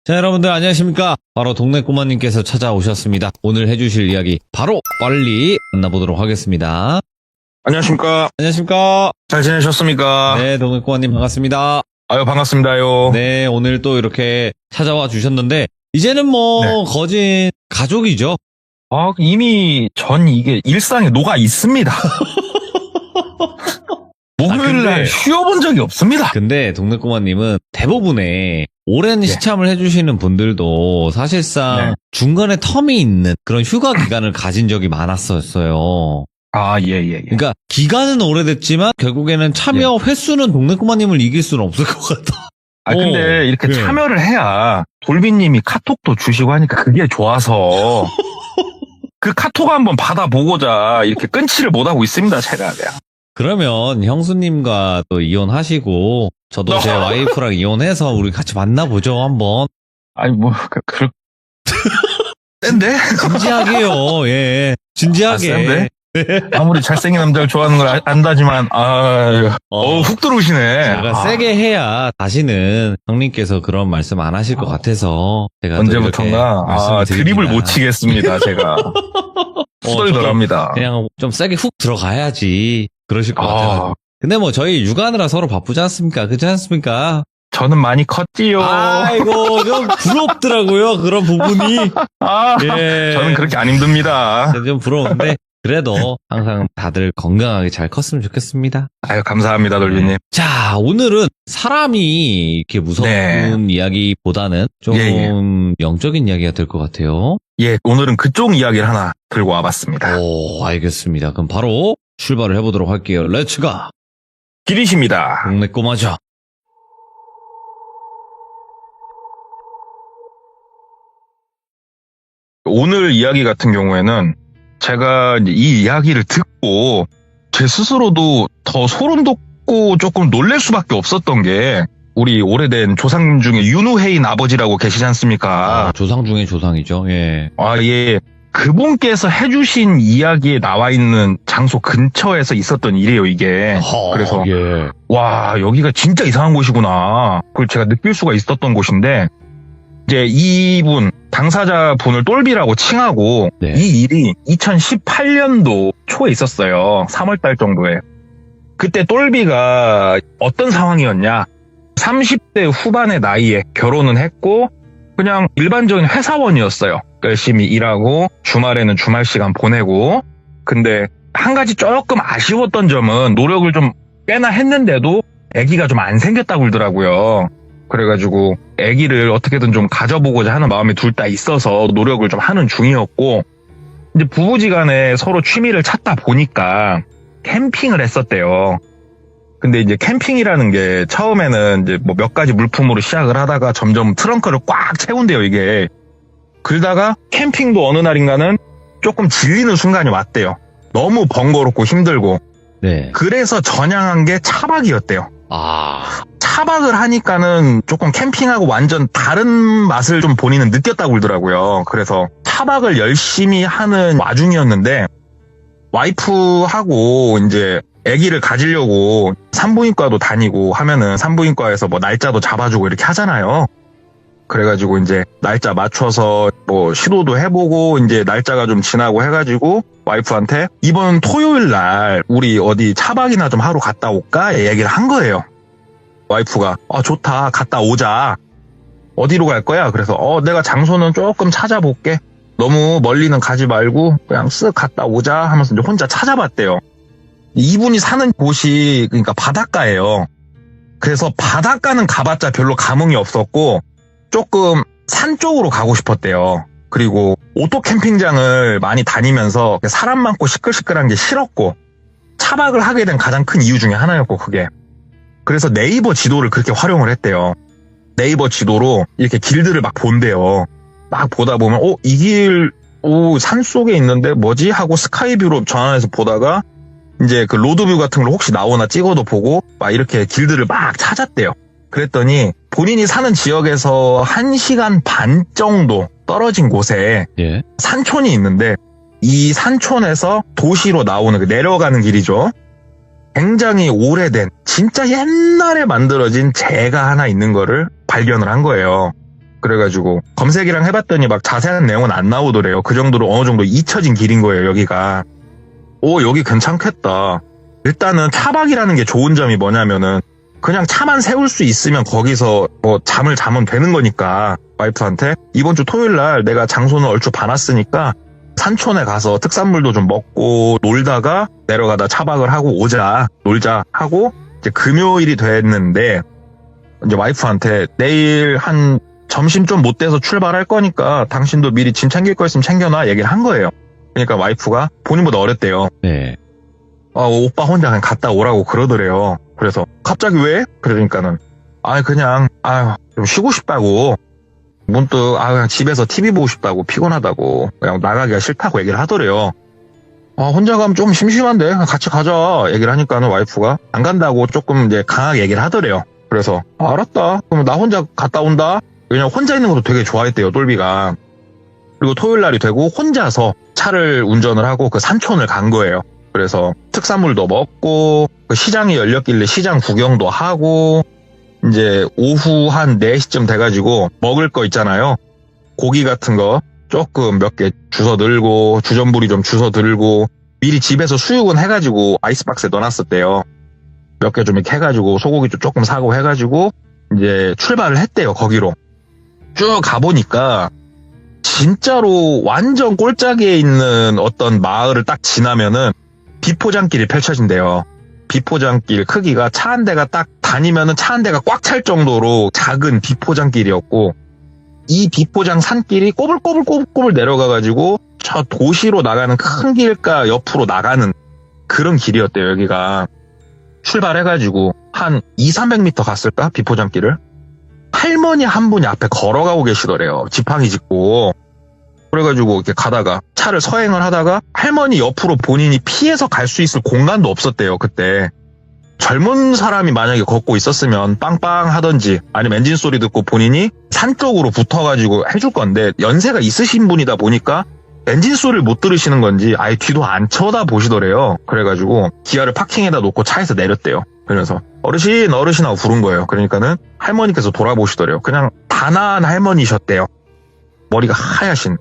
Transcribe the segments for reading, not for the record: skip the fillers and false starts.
자, 여러분들 안녕하십니까? 바로 동네 꼬마님께서 찾아오셨습니다. 오늘 해주실 이야기 바로 빨리 만나보도록 하겠습니다. 안녕하십니까. 안녕하십니까? 잘 지내셨습니까? 네, 동네 꼬마님 반갑습니다. 아유, 반갑습니다요. 네, 오늘 또 이렇게 찾아와 주셨는데 이제는 네. 거진 가족이죠. 이미 전 이게 일상에 녹아 있습니다. 목요일날 근데- 쉬어본 적이 없습니다. 근데 동네 꼬마님은 대부분의 오랜 시참을 해주시는 분들도 사실상 네. 중간에 텀이 있는 그런 휴가 기간을 가진 적이 많았었어요. 예. 그러니까 기간은 오래됐지만 결국에는 참여 횟수는 동네 꼬마님을 이길 수는 없을 것 같아. 근데 이렇게 네. 참여를 해야 돌비님이 카톡도 주시고 하니까 그게 좋아서 그 카톡 한번 받아보고자 이렇게 끊지를 못하고 있습니다, 제가. 그러면 형수님과 또 이혼하시고 저도 제 와이프랑 이혼해서 우리 같이 만나보죠 한번. 아니, 센데? 진지하게요. 예. 진지하게. 센데? 아무리 잘생긴 남자를 좋아하는 걸 안다지만, 훅 들어오시네. 제가 세게 해야 다시는 형님께서 그런 말씀 안 하실 것 같아서 제가 또 언제부턴가 이렇게 말씀을 드립을 드립니다. 못 치겠습니다, 제가. 후덜덜합니다. 그냥 좀 세게 훅 들어가야지 그러실 것 같아요. 근데 저희 육아하느라 서로 바쁘지 않습니까? 그렇지 않습니까? 저는 많이 컸지요. 아이고 좀 부럽더라고요 그런 부분이. 예. 저는 그렇게 안 힘듭니다. 좀 부러운데 그래도 항상 다들 건강하게 잘 컸으면 좋겠습니다. 아유, 감사합니다, 돌비님. 자, 오늘은 사람이 이렇게 무서운 네. 이야기보다는 좀 영적인 이야기가 될 것 같아요. 예, 오늘은 그쪽 이야기를 하나 들고 와봤습니다. 오, 알겠습니다. 그럼 바로 출발을 해보도록 할게요. 렛츠가! 길이십니다. 동네 꼬마죠. 오늘 이야기 같은 경우에는 제가 이제 이 이야기를 듣고 제 스스로도 더 소름 돋고 조금 놀랄 수밖에 없었던 게 우리 오래된 조상 중에 윤우해인 아버지라고 계시지 않습니까? 조상 중에 조상이죠. 예. 예. 그분께서 해주신 이야기에 나와 있는 장소 근처에서 있었던 일이에요, 이게. 그래서 예. 와, 여기가 진짜 이상한 곳이구나. 그걸 제가 느낄 수가 있었던 곳인데, 이제 이분, 당사자분을 똘비라고 칭하고, 네. 이 일이 2018년도 초에 있었어요. 3월달 정도에. 그때 똘비가 어떤 상황이었냐. 30대 후반의 나이에 결혼은 했고, 그냥 일반적인 회사원이었어요. 열심히 일하고, 주말에는 주말 시간 보내고, 근데 한 가지 조금 아쉬웠던 점은 노력을 좀 꽤나 했는데도 아기가 좀 안 생겼다고 그러더라고요. 그래가지고 아기를 어떻게든 좀 가져보고자 하는 마음이 둘 다 있어서 노력을 좀 하는 중이었고, 이제 부부지간에 서로 취미를 찾다 보니까 캠핑을 했었대요. 근데 이제 캠핑이라는 게 처음에는 이제 몇 가지 물품으로 시작을 하다가 점점 트렁크를 꽉 채운대요, 이게. 그러다가 캠핑도 어느 날인가는 조금 질리는 순간이 왔대요. 너무 번거롭고 힘들고. 네. 그래서 전향한 게 차박이었대요. 차박을 하니까는 조금 캠핑하고 완전 다른 맛을 좀 본인은 느꼈다고 그러더라고요. 그래서 차박을 열심히 하는 와중이었는데 와이프하고 이제 아기를 가지려고 산부인과도 다니고 하면은 산부인과에서 날짜도 잡아주고 이렇게 하잖아요. 그래가지고 이제 날짜 맞춰서 시도도 해보고 이제 날짜가 좀 지나고 해가지고 와이프한테 이번 토요일 날 우리 어디 차박이나 좀 하러 갔다 올까? 얘기를 한 거예요. 와이프가 좋다, 갔다 오자. 어디로 갈 거야? 그래서 내가 장소는 조금 찾아볼게. 너무 멀리는 가지 말고 그냥 쓱 갔다 오자 하면서 이제 혼자 찾아봤대요. 이분이 사는 곳이 그러니까 바닷가예요. 그래서 바닷가는 가봤자 별로 감흥이 없었고 조금 산 쪽으로 가고 싶었대요. 그리고 오토 캠핑장을 많이 다니면서 사람 많고 시끌시끌한 게 싫었고 차박을 하게 된 가장 큰 이유 중에 하나였고 그게. 그래서 네이버 지도를 그렇게 활용을 했대요. 네이버 지도로 이렇게 길들을 막 본대요. 막 보다 보면 이 길 산 속에 있는데 뭐지? 하고 스카이뷰로 전화해서 보다가 이제 그 로드뷰 같은 걸 혹시 나오나 찍어도 보고 막 이렇게 길들을 막 찾았대요. 그랬더니 본인이 사는 지역에서 1시간 반 정도 떨어진 곳에 산촌이 있는데 이 산촌에서 도시로 나오는 내려가는 길이죠. 굉장히 오래된 진짜 옛날에 만들어진 제가 하나 있는 거를 발견을 한 거예요. 그래가지고 검색이랑 해봤더니 막 자세한 내용은 안 나오더래요. 그 정도로 어느 정도 잊혀진 길인 거예요, 여기가. 여기 괜찮겠다. 일단은 차박이라는 게 좋은 점이 뭐냐면은 그냥 차만 세울 수 있으면 거기서 뭐 잠을 자면 되는 거니까 와이프한테 이번 주 토요일 날 내가 장소는 얼추 봐놨으니까 산촌에 가서 특산물도 좀 먹고 놀다가 내려가다 차박을 하고 오자, 놀자 하고 이제 금요일이 됐는데 이제 와이프한테 내일 한 점심 좀 못 돼서 출발할 거니까 당신도 미리 짐 챙길 거 있으면 챙겨놔 얘기를 한 거예요. 그러니까 와이프가 본인보다 어렸대요. 네. 오빠 혼자 그냥 갔다 오라고 그러더래요. 그래서 갑자기 왜? 그러니까는 그냥 좀 쉬고 싶다고 문득 그냥 집에서 TV 보고 싶다고 피곤하다고 그냥 나가기가 싫다고 얘기를 하더래요. 혼자 가면 좀 심심한데 같이 가자 얘기를 하니까는 와이프가 안 간다고 조금 이제 강하게 얘기를 하더래요. 그래서 알았다. 그럼 나 혼자 갔다 온다. 왜냐면 혼자 있는 것도 되게 좋아했대요, 똘비가. 그리고 토요일 날이 되고 혼자서 차를 운전을 하고 그 산촌을 간 거예요. 그래서 특산물도 먹고 그 시장이 열렸길래 시장 구경도 하고 이제 오후 한 4시쯤 돼가지고 먹을 거 있잖아요. 고기 같은 거 조금 몇 개 주워 들고 주전부리 좀 주워 들고 미리 집에서 수육은 해가지고 아이스박스에 넣어놨었대요. 몇 개 좀 이렇게 해가지고 소고기도 조금 사고 해가지고 이제 출발을 했대요. 거기로 쭉 가보니까 진짜로 완전 꼴짝이에 있는 어떤 마을을 딱 지나면은 비포장길이 펼쳐진대요. 비포장길 크기가 차 한 대가 딱 다니면은 차 한 대가 꽉 찰 정도로 작은 비포장길이었고 이 비포장 산길이 꼬불꼬불 내려가가지고 저 도시로 나가는 큰 길가 옆으로 나가는 그런 길이었대요. 여기가 출발해가지고 한 200-300m 갔을까? 비포장길을 할머니 한 분이 앞에 걸어가고 계시더래요. 지팡이 짚고. 그래가지고 이렇게 가다가 차를 서행을 하다가 할머니 옆으로 본인이 피해서 갈 수 있을 공간도 없었대요. 그때 젊은 사람이 만약에 걷고 있었으면 빵빵 하던지 아니면 엔진 소리 듣고 본인이 산 쪽으로 붙어가지고 해줄 건데 연세가 있으신 분이다 보니까 엔진 소리를 못 들으시는 건지 아예 뒤도 안 쳐다보시더래요. 그래가지고 기아를 파킹에다 놓고 차에서 내렸대요. 그러면서 어르신 하고 부른 거예요. 그러니까는 할머니께서 돌아보시더래요. 그냥 단아한 할머니셨대요. 머리가 하얗신.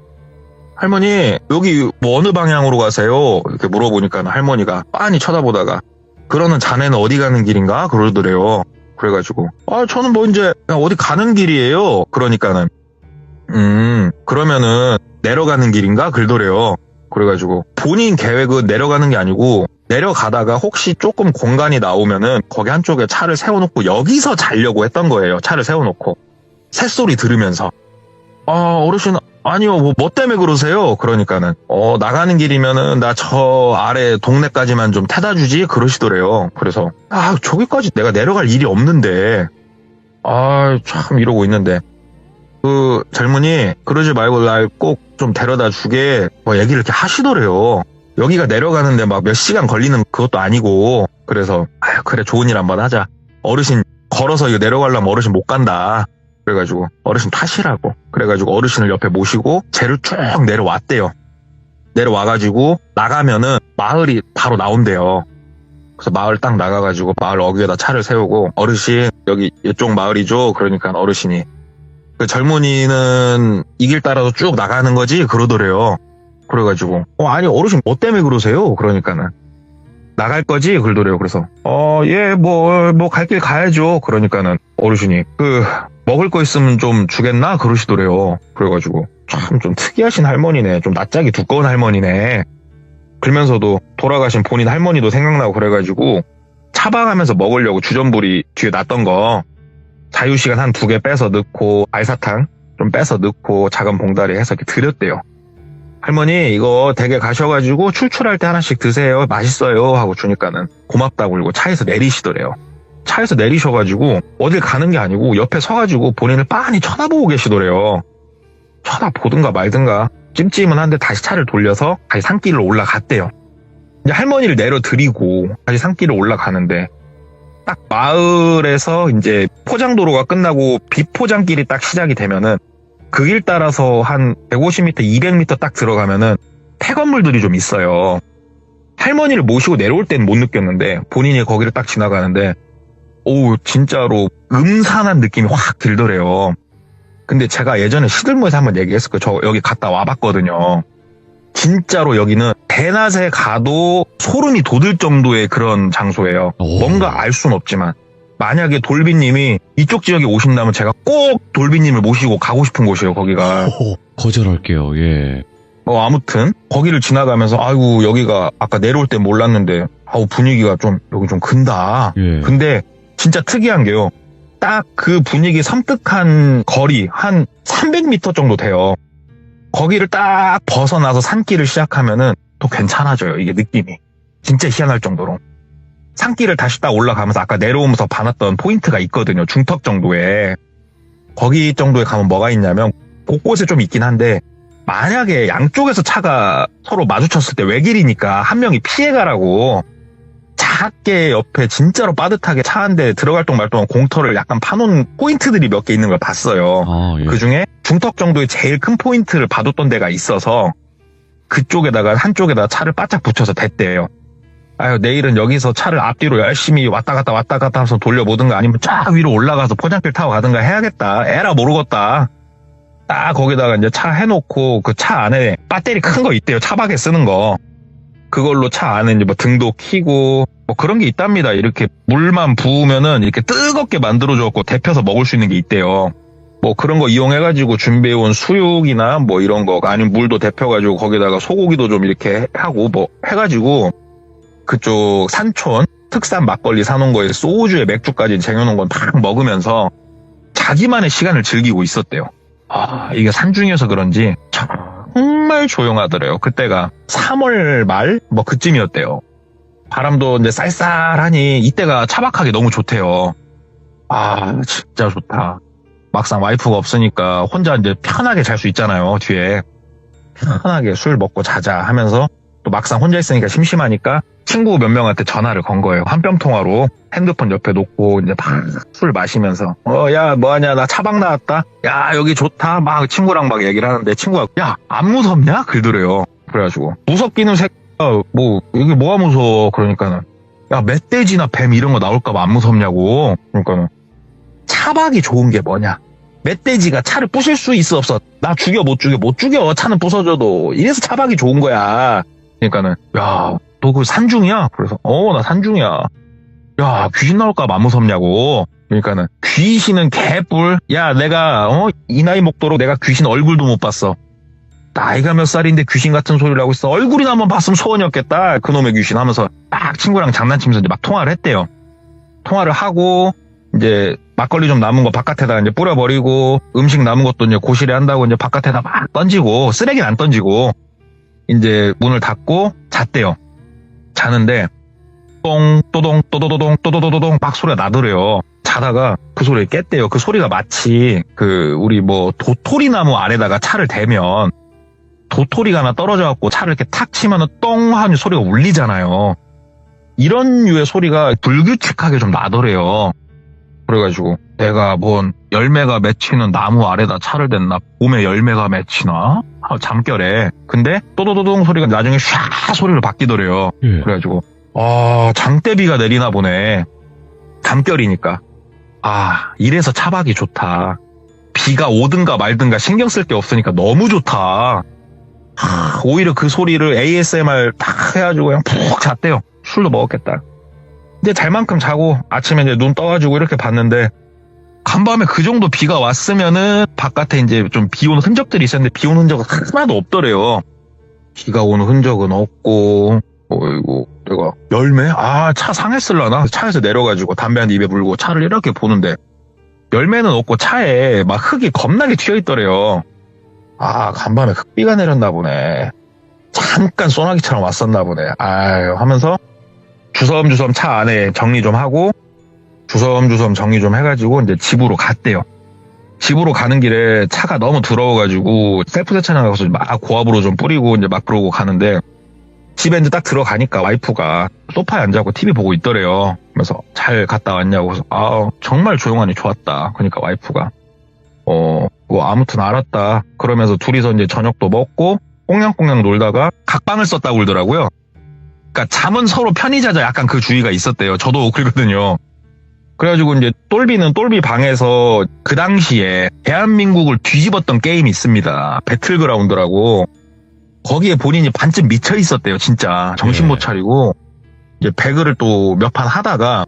할머니 여기 뭐 어느 방향으로 가세요? 이렇게 물어보니까 할머니가 빤히 쳐다보다가 그러는 자네는 어디 가는 길인가? 그러더래요. 그래가지고 저는 뭐 이제 그냥 어디 가는 길이에요. 그러니까는 그러면은 내려가는 길인가? 그러더래요. 그래가지고 본인 계획은 내려가는 게 아니고 내려가다가 혹시 조금 공간이 나오면은 거기 한쪽에 차를 세워놓고 여기서 자려고 했던 거예요. 차를 세워놓고 새소리 들으면서 어르신 아니요 뭐 때문에 그러세요? 그러니까는 나가는 길이면은 나 저 아래 동네까지만 좀 태다 주지 그러시더래요. 그래서 저기까지 내가 내려갈 일이 없는데 참 이러고 있는데 그 젊은이 그러지 말고 날 꼭 좀 데려다 주게 뭐 얘기를 이렇게 하시더래요. 여기가 내려가는데 막 몇 시간 걸리는 그것도 아니고 그래서 그래 좋은 일 한번 하자. 어르신 걸어서 이거 내려가려면 어르신 못 간다. 그래가지고 어르신 타시라고. 그래가지고 어르신을 옆에 모시고 쟤를 쭉 내려왔대요. 내려와가지고 나가면은 마을이 바로 나온대요. 그래서 마을 딱 나가가지고 마을 어귀에다 차를 세우고 어르신 여기 이쪽 마을이죠. 그러니까 어르신이 그 젊은이는 이 길 따라서 쭉 나가는 거지 그러더래요. 그래가지고 아니 어르신 뭐 때문에 그러세요? 그러니까는 나갈 거지 그러더래요. 그래서 예 뭐 갈 길 가야죠. 그러니까는 어르신이 그 먹을 거 있으면 좀 주겠나 그러시더래요. 그래가지고 참 좀 특이하신 할머니네. 좀 낯짝이 두꺼운 할머니네. 그러면서도 돌아가신 본인 할머니도 생각나고 그래가지고 차박하면서 먹으려고 주전부리 뒤에 놨던 거 자유시간 한 2개 빼서 넣고 알사탕 좀 빼서 넣고 작은 봉다리 해서 이렇게 드렸대요. 할머니 이거 댁에 가셔가지고 출출할 때 하나씩 드세요. 맛있어요 하고 주니까는 고맙다고 그러고 차에서 내리시더래요. 차에서 내리셔가지고 어딜 가는 게 아니고 옆에 서가지고 본인을 빤히 쳐다보고 계시더래요. 쳐다보든가 말든가 찜찜은 한데 다시 차를 돌려서 다시 산길로 올라갔대요. 이제 할머니를 내려드리고 다시 산길로 올라가는데 딱 마을에서 이제 포장도로가 끝나고 비포장길이 딱 시작이 되면은 그 길 따라서 한 150m, 200m 딱 들어가면은 폐건물들이 좀 있어요. 할머니를 모시고 내려올 때는 못 느꼈는데 본인이 거기를 딱 지나가는데 진짜로 음산한 느낌이 확 들더래요. 근데 제가 예전에 시들모에서 한번 얘기했을 거예요. 저 여기 갔다 와봤거든요. 진짜로 여기는 대낮에 가도 소름이 돋을 정도의 그런 장소예요. 오. 뭔가 알 수는 없지만 만약에 돌비님이 이쪽 지역에 오신다면 제가 꼭 돌비님을 모시고 가고 싶은 곳이에요. 거기가. 거절할게요. 예. 아무튼 거기를 지나가면서 아이고 여기가 아까 내려올 때 몰랐는데 아우 분위기가 좀 여기 좀 근다. 예. 근데 진짜 특이한 게요. 딱 그 분위기 섬뜩한 거리 한 300m 정도 돼요. 거기를 딱 벗어나서 산길을 시작하면은 또 괜찮아져요. 이게 느낌이. 진짜 희한할 정도로. 산길을 다시 딱 올라가면서 아까 내려오면서 봐놨던 포인트가 있거든요. 중턱 정도에. 거기 정도에 가면 뭐가 있냐면 곳곳에 좀 있긴 한데 만약에 양쪽에서 차가 서로 마주쳤을 때 외길이니까 한 명이 피해가라고 작게 옆에 진짜로 빠듯하게 차 한 대 들어갈 동 말 동안 공터를 약간 파놓은 포인트들이 몇 개 있는 걸 봤어요. 아, 예. 그 중에 중턱 정도의 제일 큰 포인트를 봐뒀던 데가 있어서 그쪽에다가 한쪽에다가 차를 바짝 붙여서 댔대요. 아유 내일은 여기서 차를 앞뒤로 열심히 왔다 갔다 하면서 돌려보든가 아니면 쫙 위로 올라가서 포장길 타고 가든가 해야겠다. 에라 모르겠다. 딱 거기다가 이제 차 해놓고 그 차 안에 배터리 큰 거 있대요. 차박에 쓰는 거. 그걸로 차 안에 이제 뭐 등도 켜고 뭐 그런 게 있답니다. 이렇게 물만 부으면은 이렇게 뜨겁게 만들어줘갖고 데펴서 먹을 수 있는 게 있대요. 뭐 그런 거 이용해가지고 준비해온 수육이나 뭐 이런 거 아니면 물도 데펴가지고 거기다가 소고기도 좀 이렇게 하고 뭐 해가지고 그쪽 산촌 특산 막걸리 사놓은 거에 소주에 맥주까지 쟁여놓은 건 막 먹으면서 자기만의 시간을 즐기고 있었대요. 아 이게 산중이어서 그런지 정말 조용하더래요. 그때가 3월 말 뭐 그쯤이었대요. 바람도 이제 쌀쌀하니 이때가 차박하기 너무 좋대요. 아 진짜 좋다. 막상 와이프가 없으니까 혼자 이제 편하게 잘 수 있잖아요. 뒤에 편하게 술 먹고 자자 하면서 또 막상 혼자 있으니까 심심하니까 친구 몇 명한테 전화를 건 거예요. 한 뼘 통화로 핸드폰 옆에 놓고 이제 막 술 마시면서 야 뭐하냐 나 차박 나왔다. 야 여기 좋다. 막 친구랑 막 얘기를 하는데 친구가 야 안 무섭냐? 그러더래요. 그래가지고 무섭기는 뭐 이게 뭐가 무서워. 그러니까는 야 멧돼지나 뱀 이런 거 나올까 봐 안 무섭냐고. 그러니까는 차박이 좋은 게 뭐냐? 멧돼지가 차를 부술 수 있어 없어? 나 죽여 못 죽여 차는 부서져도. 이래서 차박이 좋은 거야. 그러니까는 야 너 그 산중이야? 그래서 나 산중이야. 야 귀신 나올까 봐 안 무섭냐고. 그러니까는 귀신은 개뿔. 야 내가 이 나이 먹도록 내가 귀신 얼굴도 못 봤어. 나이가 몇 살인데 귀신 같은 소리를 하고 있어. 얼굴이나 한번 봤으면 소원이었겠다. 그놈의 귀신 하면서 막 친구랑 장난치면서 이제 막 통화를 했대요. 통화를 하고 이제 막걸리 좀 남은 거 바깥에다 이제 뿌려버리고 음식 남은 것도 이제 고시래 한다고 이제 바깥에다 막 던지고 쓰레기는 안 던지고 이제 문을 닫고 잤대요. 자는데 똥 또동 또도도동 또도도도동 막 소리가 나더래요. 자다가 그 소리에 깼대요. 그 소리가 마치 그 우리 뭐 도토리 나무 아래다가 차를 대면 도토리가 하나 떨어져갖고 차를 이렇게 탁 치면은 똥 하는 소리가 울리잖아요. 이런 류의 소리가 불규칙하게 좀 나더래요. 그래가지고 내가 뭔 열매가 맺히는 나무 아래다 차를 댔나? 봄에 열매가 맺히나? 잠결에. 근데 또도도동 소리가 나중에 샤 소리로 바뀌더래요. 예. 그래가지고 장대비가 내리나 보네. 잠결이니까. 이래서 차박이 좋다. 비가 오든가 말든가 신경 쓸 게 없으니까 너무 좋다. 오히려 그 소리를 ASMR 딱 해가지고 그냥 푹 잤대요. 술도 먹었겠다. 이제 잘 만큼 자고 아침에 이제 눈 떠가지고 이렇게 봤는데 간밤에 그 정도 비가 왔으면은 바깥에 이제 좀 비 오는 흔적들이 있었는데 비 오는 흔적은 하나도 없더래요. 비가 오는 흔적은 없고 어이구 내가 열매? 차 상했을라나? 차에서 내려가지고 담배 한 입에 물고 차를 이렇게 보는데 열매는 없고 차에 막 흙이 겁나게 튀어있더래요. 간밤에 흙비가 내렸나 보네. 잠깐 소나기처럼 왔었나 보네. 하면서 주섬주섬 차 안에 정리 좀 하고 주섬주섬 정리 좀 해가지고 이제 집으로 갔대요. 집으로 가는 길에 차가 너무 더러워가지고 셀프 세차장 가서 막 고압으로 좀 뿌리고 이제 막 그러고 가는데 집에 이제 딱 들어가니까 와이프가 소파에 앉아서 TV 보고 있더래요. 그래서 잘 갔다 왔냐고. 그래서 정말 조용하니 좋았다. 그러니까 와이프가 뭐 아무튼 알았다. 그러면서 둘이서 이제 저녁도 먹고 꽁냥꽁냥 놀다가 각방을 썼다고 그러더라고요. 그러니까 잠은 서로 편히 자자 약간 그 주의가 있었대요. 저도 그러거든요. 그래가지고 이제 똘비는 똘비 방에서 그 당시에 대한민국을 뒤집었던 게임이 있습니다. 배틀그라운드라고. 거기에 본인이 반쯤 미쳐 있었대요, 진짜. 정신 못 차리고. 이제 배그를 또 몇 판 하다가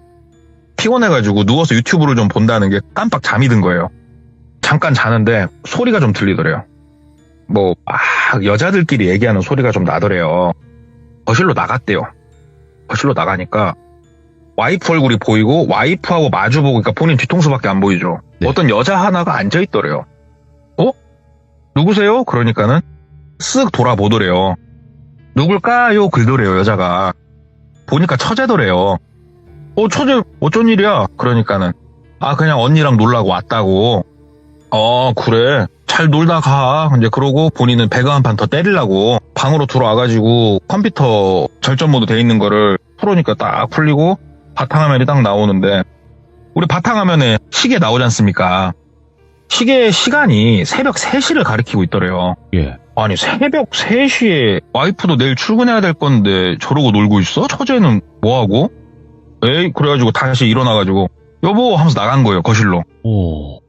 피곤해가지고 누워서 유튜브를 좀 본다는 게 깜빡 잠이 든 거예요. 잠깐 자는데 소리가 좀 들리더래요. 뭐, 여자들끼리 얘기하는 소리가 좀 나더래요. 거실로 나갔대요. 거실로 나가니까 와이프 얼굴이 보이고 와이프하고 마주보고, 그러니까 본인 뒤통수밖에 안 보이죠. 네. 어떤 여자 하나가 앉아있더래요. 누구세요? 그러니까는 쓱 돌아보더래요. 누굴까요? 그러더래요, 여자가. 보니까 처제더래요. 처제 어쩐 일이야? 그러니까는 그냥 언니랑 놀라고 왔다고. 그래. 잘 놀다 가. 이제 그러고 본인은 배그 한 판 더 때리려고 방으로 들어와가지고 컴퓨터 절전 모드 돼 있는 거를 풀으니까 딱 풀리고 바탕화면이 딱 나오는데, 우리 바탕화면에 시계 나오지 않습니까? 시계 시간이 새벽 3시를 가리키고 있더래요. 예. 아니, 새벽 3시에 와이프도 내일 출근해야 될 건데 저러고 놀고 있어? 처제는 뭐하고? 에이, 그래가지고 다시 일어나가지고 여보 하면서 나간 거예요, 거실로. 오.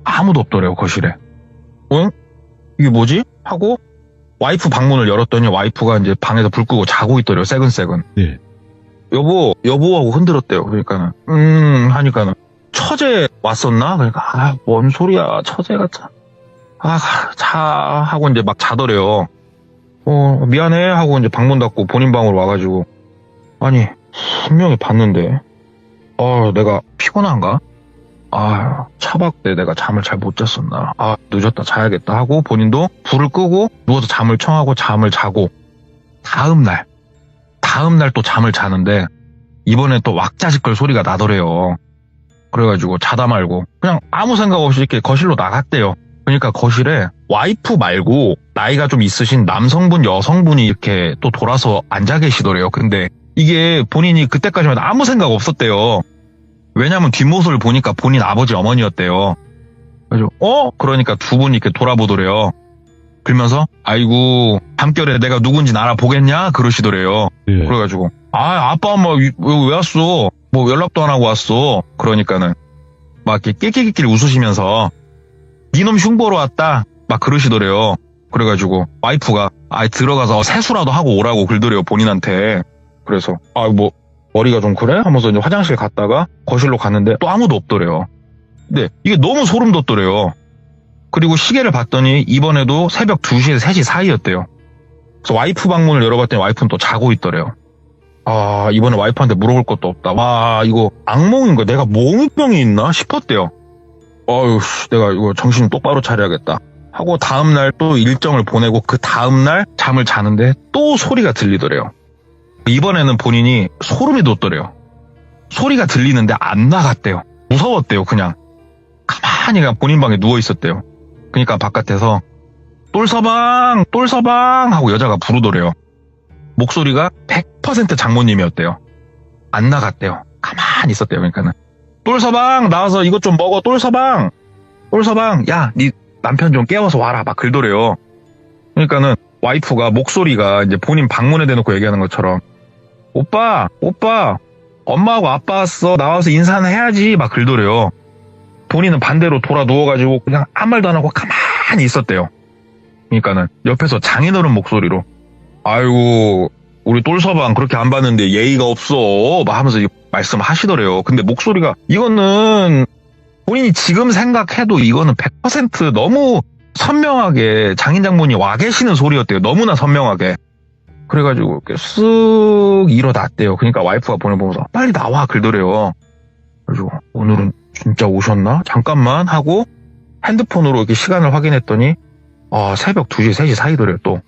아무도 없더래요, 거실에. 이게 뭐지? 하고 와이프 방문을 열었더니 와이프가 이제 방에서 불 끄고 자고 있더래요, 새근새근. 네. 여보 하고 흔들었대요. 그러니까는 하니까는 처제 왔었나? 그러니까 뭔 소리야, 처제가 자 하고 이제 막 자더래요. 미안해 하고 이제 방문 닫고 본인 방으로 와가지고, 아니 분명히 봤는데 내가 피곤한가? 차박때 내가 잠을 잘 못 잤었나? 늦었다, 자야겠다 하고 본인도 불을 끄고 누워서 잠을 청하고 잠을 자고, 다음날 또 잠을 자는데 이번엔 또 왁자지껄 소리가 나더래요. 그래가지고 자다 말고 그냥 아무 생각 없이 이렇게 거실로 나갔대요. 그러니까 거실에 와이프 말고 나이가 좀 있으신 남성분, 여성분이 이렇게 또 돌아서 앉아 계시더래요. 근데 이게 본인이 그때까지만 아무 생각 없었대요. 왜냐면 뒷모습을 보니까 본인 아버지 어머니였대요. 그래서 그러니까 두 분이 이렇게 돌아보더래요. 그러면서 아이고 잠결에 내가 누군지 알아보겠냐? 그러시더래요. 예. 그래가지고 아빠 엄마 왜 왔어? 뭐 연락도 안 하고 왔어? 그러니까는 막 이렇게 낄낄낄낄 웃으시면서 니놈 흉보러 왔다 막 그러시더래요. 그래가지고 와이프가 들어가서 세수라도 하고 오라고 그러더래요, 본인한테. 그래서 뭐 머리가 좀 그래? 하면서 이제 화장실 갔다가 거실로 갔는데 또 아무도 없더래요. 근데 이게 너무 소름 돋더래요. 그리고 시계를 봤더니 이번에도 새벽 2시에서 3시 사이였대요. 그래서 와이프 방문을 열어봤더니 와이프는 또 자고 있더래요. 이번에 와이프한테 물어볼 것도 없다. 이거 악몽인 거야. 내가 몽병이 있나 싶었대요. 내가 이거 정신 똑바로 차려야겠다 하고 다음날 또 일정을 보내고 그 다음날 잠을 자는데 또 소리가 들리더래요. 이번에는 본인이 소름이 돋더래요. 소리가 들리는데 안 나갔대요. 무서웠대요. 그냥 가만히 그냥 본인 방에 누워 있었대요. 그러니까 바깥에서 똘서방 하고 여자가 부르더래요. 목소리가 100% 장모님이었대요. 안 나갔대요. 가만히 있었대요. 그러니까는 똘서방 나와서 이것 좀 먹어. 똘서방 야, 네 남편 좀 깨워서 와라 막 그러더래요. 그러니까는 와이프가 목소리가 이제 본인 방문에 대놓고 얘기하는 것처럼 오빠 엄마하고 아빠 왔어. 나와서 인사는 해야지 막 그러더래요. 본인은 반대로 돌아 누워가지고 그냥 아무 말도 안 하고 가만히 있었대요. 그러니까는 옆에서 장인어른 목소리로 아이고 우리 똘서방 그렇게 안 봤는데 예의가 없어 막 하면서 말씀하시더래요. 근데 목소리가 이거는 본인이 지금 생각해도 이거는 100% 너무 선명하게 장인 장모님 와 계시는 소리였대요. 너무나 선명하게. 그래가지고 이렇게 쓱 일어났대요. 그러니까 와이프가 보내보면서 빨리 나와 그러더래요. 그래서 오늘은 진짜 오셨나? 잠깐만 하고 핸드폰으로 이렇게 시간을 확인했더니 새벽 2시, 3시 사이더래요 또.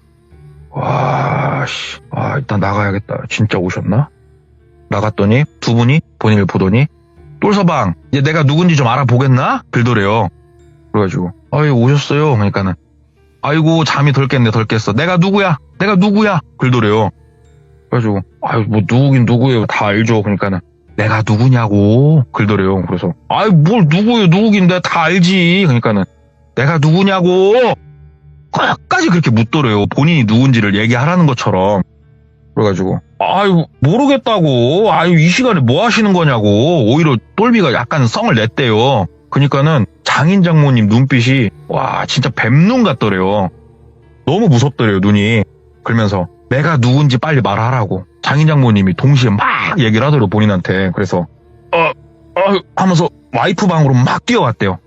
일단 나가야겠다. 진짜 오셨나? 나갔더니 두 분이 본인을 보더니 똘서방 이제 내가 누군지 좀 알아보겠나? 그러더래요. 그래가지고 오셨어요. 그러니까는 아이고 잠이 덜 깼네 덜 깼어. 내가 누구야? 그러더래요. 그래가지고 뭐 누구긴 누구예요. 다 알죠. 그러니까는 내가 누구냐고 그러더래요. 그래서 뭘 누구예요? 누구긴 내가 다 알지. 그러니까는 내가 누구냐고 끝까지 그렇게 묻더래요. 본인이 누군지를 얘기하라는 것처럼. 그래가지고 아유, 모르겠다고. 아유, 이 시간에 뭐 하시는 거냐고. 오히려 똘비가 약간 성을 냈대요. 그러니까는 장인 장모님 눈빛이 와, 진짜 뱀눈 같더래요. 너무 무섭더래요, 눈이. 그러면서 내가 누군지 빨리 말하라고. 장인 장모님이 동시에 막 얘기를 하더래요, 본인한테. 그래서 하면서 와이프 방으로 막 뛰어갔대요.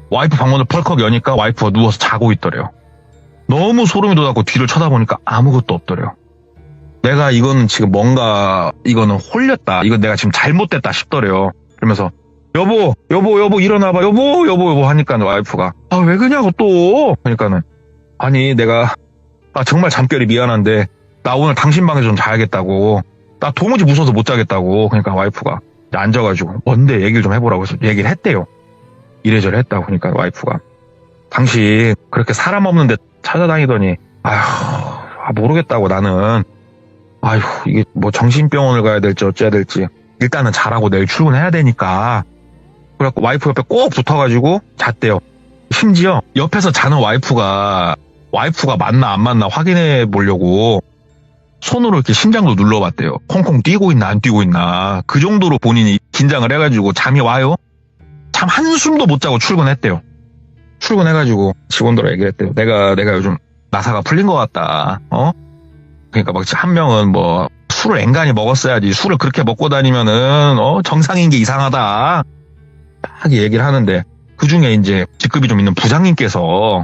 와이프 방문을 펄컥 여니까 와이프가 누워서 자고 있더래요. 너무 소름이 돋았고 뒤를 쳐다보니까 아무것도 없더래요. 내가 이거는 지금 뭔가 이거는 홀렸다. 이건 내가 지금 잘못됐다 싶더래요. 그러면서 여보 일어나봐. 여보 하니까는 와이프가 왜 그러냐고 또. 그러니까는 아니 내가 정말 잠결이 미안한데 나 오늘 당신 방에서 좀 자야겠다고. 나 도무지 무서워서 못 자겠다고. 그러니까 와이프가 앉아가지고 뭔데 얘기를 좀 해보라고 해서 얘기를 했대요. 이래저래 했다고. 그러니까 와이프가 당신 그렇게 사람 없는 데 찾아다니더니 모르겠다고 나는 이게 뭐 정신병원을 가야 될지 어째야 될지 일단은 자라고 내일 출근해야 되니까. 그래갖고 와이프 옆에 꼭 붙어가지고 잤대요. 심지어 옆에서 자는 와이프가 맞나 안 맞나 확인해 보려고 손으로 이렇게 심장도 눌러봤대요. 콩콩 뛰고 있나 안 뛰고 있나. 그 정도로 본인이 긴장을 해가지고 잠이 와요. 잠 한숨도 못 자고 출근했대요. 출근해가지고 직원들하고 얘기를 했대요. 내가 요즘 나사가 풀린 것 같다. 그러니까 막 한 명은 뭐 술을 앵간히 먹었어야지 술을 그렇게 먹고 다니면은 정상인 게 이상하다. 딱 얘기를 하는데 그 중에 이제 직급이 좀 있는 부장님께서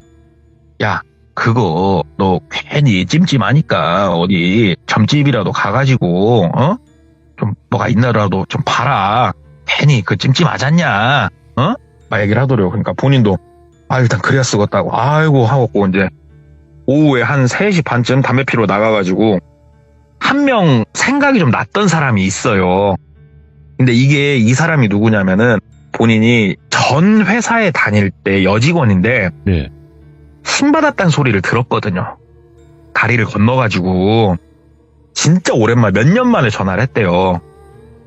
야 그거 너 괜히 찜찜하니까 어디 점집이라도 가가지고 좀 뭐가 있나라도 좀 봐라. 괜히 그 찜찜하잖냐. 막 얘기를 하더래요. 그러니까 본인도 일단 그래야 쓰겠다고 아이고 하고 이제 오후에 한 3시 반쯤 담배 피러 나가가지고 한 명 생각이 좀 났던 사람이 있어요. 근데 이게 이 사람이 누구냐면은 본인이 전 회사에 다닐 때 여직원인데 네. 신 받았다는 소리를 들었거든요. 다리를 건너가지고 진짜 오랜만에 몇 년 만에 전화를 했대요.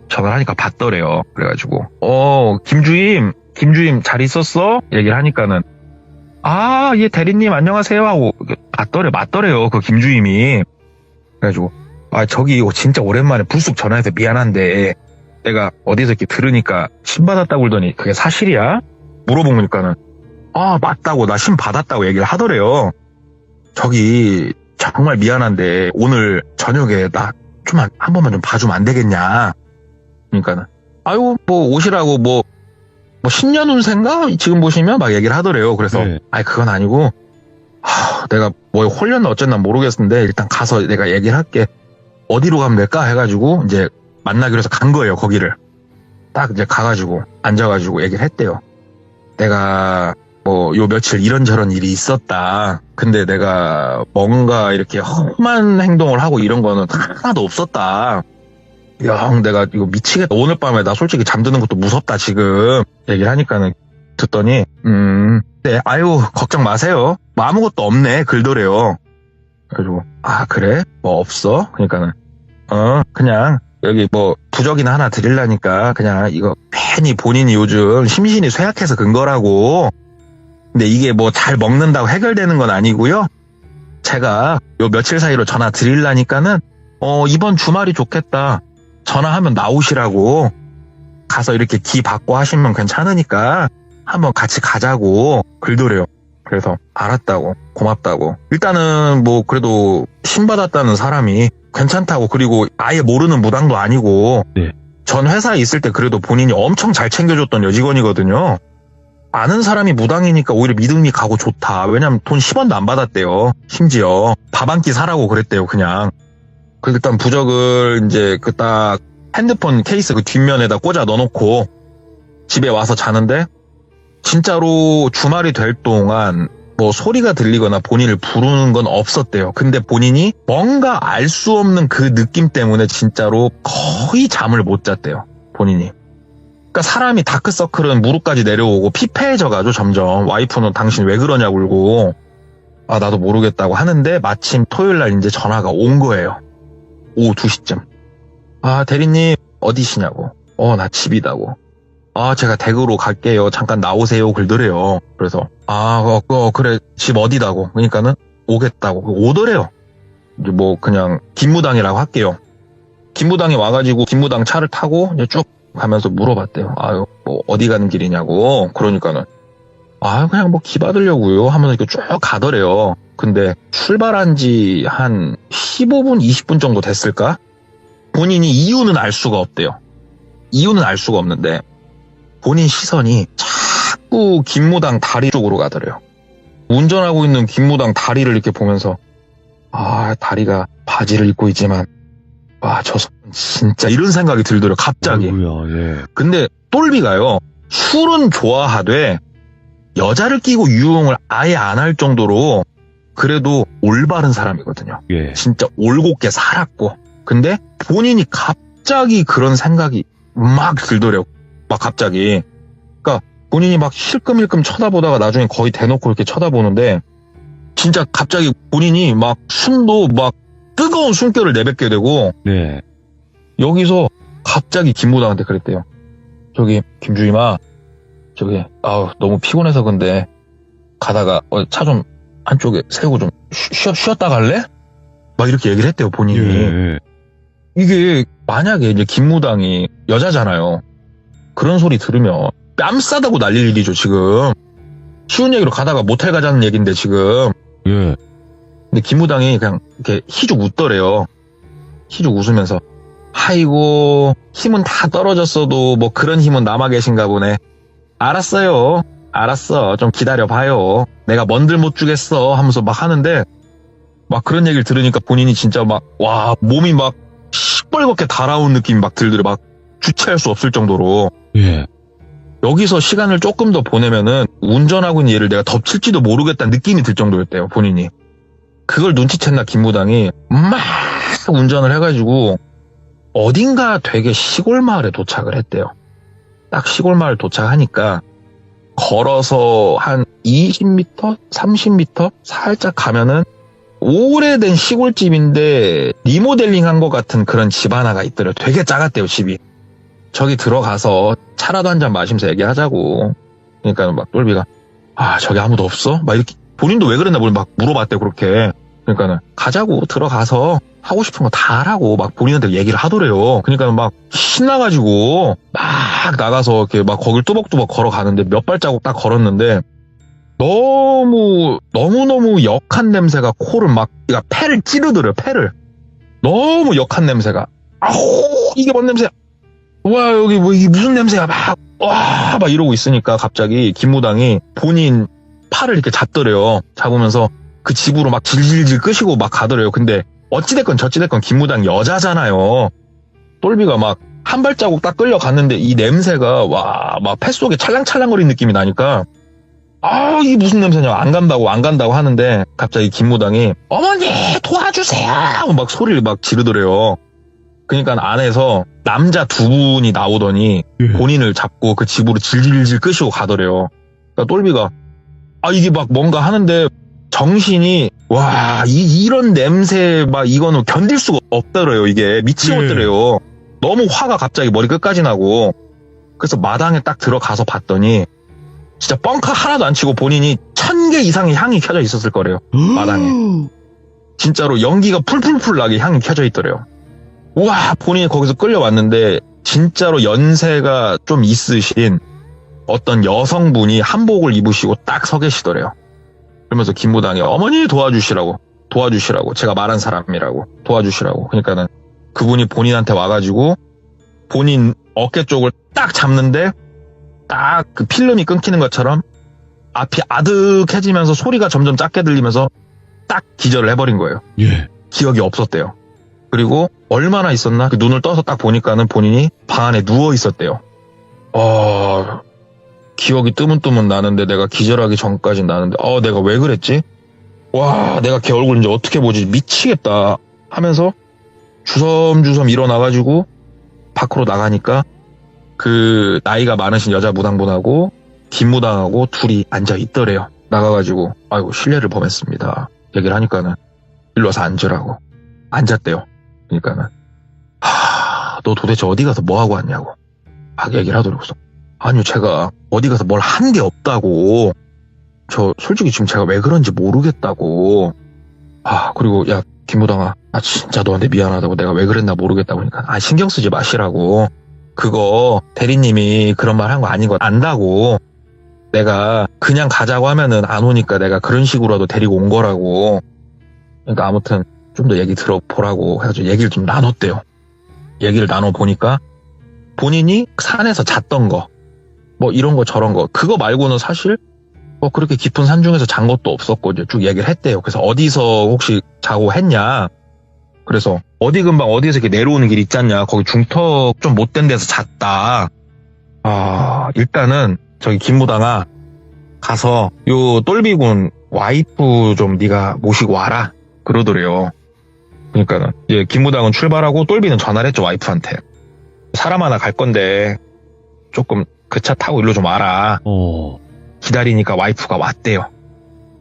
전화를 하니까 받더래요. 그래가지고 김주임 잘 있었어? 얘기를 하니까는 예 대리님 안녕하세요 하고 맞더래요 그 김주임이. 그래가지고 저기 진짜 오랜만에 불쑥 전화해서 미안한데 내가 어디서 이렇게 들으니까 신 받았다고 그러더니 그게 사실이야? 물어보니까는 맞다고 나 신 받았다고 얘기를 하더래요. 저기 정말 미안한데 오늘 저녁에 나 좀 한 번만 좀 봐주면 안 되겠냐. 그러니까는 뭐 오시라고 뭐 신년운세인가 지금 보시면 막 얘기를 하더래요. 그래서 네. 그건 아니고 내가 뭐 홀렸나 어쨌나 모르겠는데 일단 가서 내가 얘기를 할게. 어디로 가면 될까 해가지고 이제 만나기로 해서 간 거예요. 거기를 딱 이제 가가지고 앉아가지고 얘기를 했대요. 내가 뭐 요 며칠 이런저런 일이 있었다. 근데 내가 뭔가 이렇게 험한 행동을 하고 이런 거는 하나도 없었다. 형 내가 이거 미치겠다. 오늘 밤에 나 솔직히 잠드는 것도 무섭다 지금. 얘기를 하니까는 듣더니 네 걱정 마세요. 뭐 아무것도 없네 글더래요. 그래가지고 그래? 뭐 없어? 그러니까는 그냥 여기 뭐 부적이나 하나 드리려니까 그냥 이거 괜히 본인이 요즘 심신이 쇠약해서 근 거라고. 근데 이게 뭐 잘 먹는다고 해결되는 건 아니고요. 제가 요 며칠 사이로 전화 드리려니까는 이번 주말이 좋겠다. 전화하면 나오시라고. 가서 이렇게 기 받고 하시면 괜찮으니까 한번 같이 가자고 글더래요. 그래서 알았다고 고맙다고. 일단은 뭐 그래도 신 받았다는 사람이 괜찮다고. 그리고 아예 모르는 무당도 아니고 네. 전 회사에 있을 때 그래도 본인이 엄청 잘 챙겨줬던 여직원이거든요. 아는 사람이 무당이니까 오히려 믿음이 가고 좋다. 왜냐면 돈 10원도 안 받았대요. 심지어 밥 한 끼 사라고 그랬대요. 그냥. 그래서 일단 부적을 이제 그 딱 핸드폰 케이스 그 뒷면에다 꽂아 넣어놓고 집에 와서 자는데 진짜로 주말이 될 동안 뭐 소리가 들리거나 본인을 부르는 건 없었대요. 근데 본인이 뭔가 알 수 없는 그 느낌 때문에 진짜로 거의 잠을 못 잤대요. 본인이. 그러니까 사람이 다크서클은 무릎까지 내려오고 피폐해져가지고 점점 와이프는 당신 왜 그러냐고 울고 나도 모르겠다고 하는데 마침 토요일날 이제 전화가 온 거예요. 오후 2시쯤. 대리님 어디시냐고. 나 집이다고. 제가 댁으로 갈게요. 잠깐 나오세요. 글더래요. 그래서 그래 집 어디다고. 그러니까는 오겠다고. 오더래요. 이제 뭐 그냥 김무당이라고 할게요. 김무당이 와가지고 김무당 차를 타고 이제 쭉 가면서 물어봤대요. 아유, 뭐 어디 가는 길이냐고. 그러니까는 아, 그냥 뭐 기받으려고요 하면서 이렇게 쭉 가더래요. 근데 출발한 지 한 15분, 20분 정도 됐을까? 본인이 이유는 알 수가 없대요. 이유는 알 수가 없는데 본인 시선이 자꾸 김무당 다리 쪽으로 가더래요. 운전하고 있는 김무당 다리를 이렇게 보면서 아, 다리가 바지를 입고 있지만 와, 저 사람 진짜 이런 생각이 들더래요. 갑자기. 아이고야, 예. 근데 똘비가요. 술은 좋아하되 여자를 끼고 유흥을 아예 안 할 정도로 그래도 올바른 사람이거든요. 예. 진짜 올곧게 살았고. 근데 본인이 갑자기 그런 생각이 막 들더래요. 막 갑자기. 그러니까 본인이 막 힐끔힐끔 쳐다보다가 나중에 거의 대놓고 이렇게 쳐다보는데 진짜 갑자기 본인이 막 숨도 막 뜨거운 숨결을 내뱉게 되고 네. 여기서 갑자기 김무당한테 그랬대요. 저기 김주임아, 저기 아우 너무 피곤해서 근데 가다가 차 좀 한쪽에 세우고 좀 쉬었다 갈래? 막 이렇게 얘기를 했대요 본인이. 예. 이게 만약에 이제 김무당이 여자잖아요. 그런 소리 들으면 뺨 싸다고 날릴 일이죠 지금. 쉬운 얘기로 가다가 모텔 가자는 얘기인데 지금. 예. 근데 김무당이 그냥 이렇게 희죽 웃더래요. 희죽 웃으면서 아이고 힘은 다 떨어졌어도 뭐 그런 힘은 남아 계신가 보네. 알았어요. 알았어. 좀 기다려봐요. 내가 뭔들 못 주겠어 하면서 막 하는데 막 그런 얘기를 들으니까 본인이 진짜 막 와 몸이 막 시뻘겋게 달아온 느낌이 막 들더래. 막 주체할 수 없을 정도로. 예. 여기서 시간을 조금 더 보내면은 운전하고 있는 얘를 내가 덮칠지도 모르겠다는 느낌이 들 정도였대요 본인이. 그걸 눈치챘나 김무당이 막 운전을 해가지고 어딘가 되게 시골 마을에 도착을 했대요. 딱 시골 마을 도착하니까 걸어서 한 20m? 30m? 살짝 가면은 오래된 시골집인데 리모델링 한 것 같은 그런 집 하나가 있더래요. 되게 작았대요 집이. 저기 들어가서 차라도 한 잔 마시면서 얘기하자고. 그러니까 막 똘비가 아 저기 아무도 없어? 막 이렇게 본인도 왜 그랬나 막 물어봤대요 그렇게. 그러니까는 가자고 들어가서 하고 싶은 거 다 하라고 막 본인한테 얘기를 하더래요. 그러니까 막 신나가지고 막 나가서 이렇게 막 거길 뚜벅뚜벅 걸어가는데 몇 발자국 딱 걸었는데 너무너무 역한 냄새가 코를 막 그러니까 폐를 찌르더래요. 폐를. 너무 역한 냄새가. 아우 이게 뭔 냄새야. 와 여기 뭐 이게 무슨 냄새야 막 이러고 있으니까 갑자기 김무당이 본인 팔을 이렇게 잡더래요. 잡으면서 그 집으로 막 질질질 끄시고 막 가더래요. 근데 어찌됐건 저찌됐건 김무당 여자잖아요. 똘비가 막 한 발자국 딱 끌려갔는데 이 냄새가 와 막 뱃속에 찰랑찰랑거리는 느낌이 나니까 아 이게 무슨 냄새냐 안 간다고 하는데 갑자기 김무당이 어머니 도와주세요 막 소리를 막 지르더래요. 그러니까 안에서 남자 두 분이 나오더니 본인을 잡고 그 집으로 질질질 끄시고 가더래요. 그러니까 똘비가 아 이게 막 뭔가 하는데 정신이 와 이런 냄새 막 이거는 견딜 수가 없더래요. 이게 미치겠더래요. 너무 화가 갑자기 머리 끝까지 나고 그래서 마당에 딱 들어가서 봤더니 진짜 뻥카 하나도 안 치고 본인이 1000개 이상의 향이 켜져 있었을 거래요. 마당에. 진짜로 연기가 풀풀풀 나게 향이 켜져 있더래요. 우와 본인이 거기서 끌려왔는데 진짜로 연세가 좀 있으신 어떤 여성분이 한복을 입으시고 딱 서 계시더래요. 그러면서 김무당이 어머니 도와주시라고 제가 말한 사람이라고 도와주시라고. 그러니까는 그분이 본인한테 와가지고 본인 어깨 쪽을 딱 잡는데 딱 그 필름이 끊기는 것처럼 앞이 아득해지면서 소리가 점점 작게 들리면서 딱 기절을 해버린 거예요. 예. 기억이 없었대요. 그리고 얼마나 있었나? 그 눈을 떠서 딱 보니까는 본인이 방 안에 누워 있었대요. 기억이 뜨문뜨문 나는데 내가 기절하기 전까지 나는데 내가 왜 그랬지? 와 내가 걔 얼굴 이제 어떻게 보지? 미치겠다 하면서 주섬주섬 일어나가지고 밖으로 나가니까 그 나이가 많으신 여자 무당분하고 김무당하고 둘이 앉아 있더래요. 나가가지고 아이고 실례를 범했습니다. 얘기를 하니까는 일로 와서 앉으라고. 앉았대요. 그러니까는 너 도대체 어디 가서 뭐 하고 왔냐고 막 얘기를 하더라고요. 아니요 제가 어디 가서 뭘 한 게 없다고. 저 솔직히 지금 제가 왜 그런지 모르겠다고. 그리고 야 김무당아, 아 진짜 너한테 미안하다고, 내가 왜 그랬나 모르겠다고. 그러니까 아 신경 쓰지 마시라고. 그거 대리님이 그런 말 한 거 아닌 거 안다고. 내가 그냥 가자고 하면은 안 오니까 내가 그런 식으로라도 데리고 온 거라고. 그러니까 아무튼 좀 더 얘기 들어보라고 해가지고 얘기를 좀 나눴대요. 얘기를 나눠보니까 본인이 산에서 잤던 거, 뭐 이런 거 저런 거, 그거 말고는 사실 뭐 그렇게 깊은 산 중에서 잔 것도 없었고 이제 쭉 얘기를 했대요. 그래서 어디서 혹시 자고 했냐. 그래서 어디 근방 어디에서 이렇게 내려오는 길 있지 않냐. 거기 중턱 좀 못된 데서 잤다. 일단은 저기 김무당아, 가서 요 똘비군 와이프 좀 네가 모시고 와라 그러더래요. 그러니까는 이제 김무당은 출발하고 똘비는 전화를 했죠, 와이프한테. 사람 하나 갈 건데 조금 그 차 타고 일로 좀 와라. 기다리니까 와이프가 왔대요.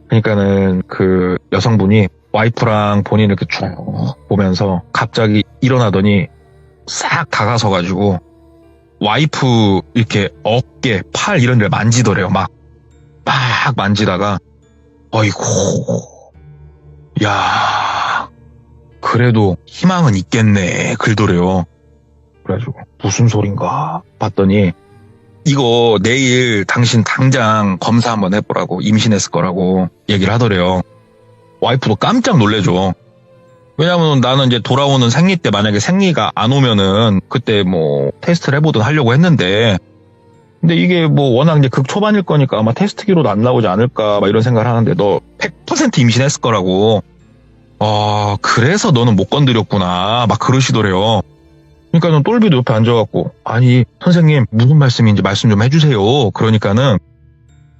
그러니까는 그 여성분이 와이프랑 본인 이렇게 쭉 보면서 갑자기 일어나더니 싹 다가서가지고 와이프 이렇게 어깨, 팔 이런 데를 만지더래요. 막 만지다가 어이구, 야, 그래도 희망은 있겠네 그러더래요. 그래가지고 무슨 소린가 봤더니 이거 내일 당신 당장 검사 한번 해보라고, 임신했을 거라고 얘기를 하더래요. 와이프도 깜짝 놀래죠. 왜냐면 나는 이제 돌아오는 생리 때 만약에 생리가 안 오면은 그때 뭐 테스트를 해보든 하려고 했는데, 근데 이게 뭐 워낙 이제 극초반일 거니까 아마 테스트기로도 안 나오지 않을까 막 이런 생각을 하는데, 너 100% 임신했을 거라고. 그래서 너는 못 건드렸구나 막 그러시더래요. 그러니까는 똘비도 옆에 앉아갖고, 아니 선생님 무슨 말씀인지 말씀 좀 해주세요. 그러니까는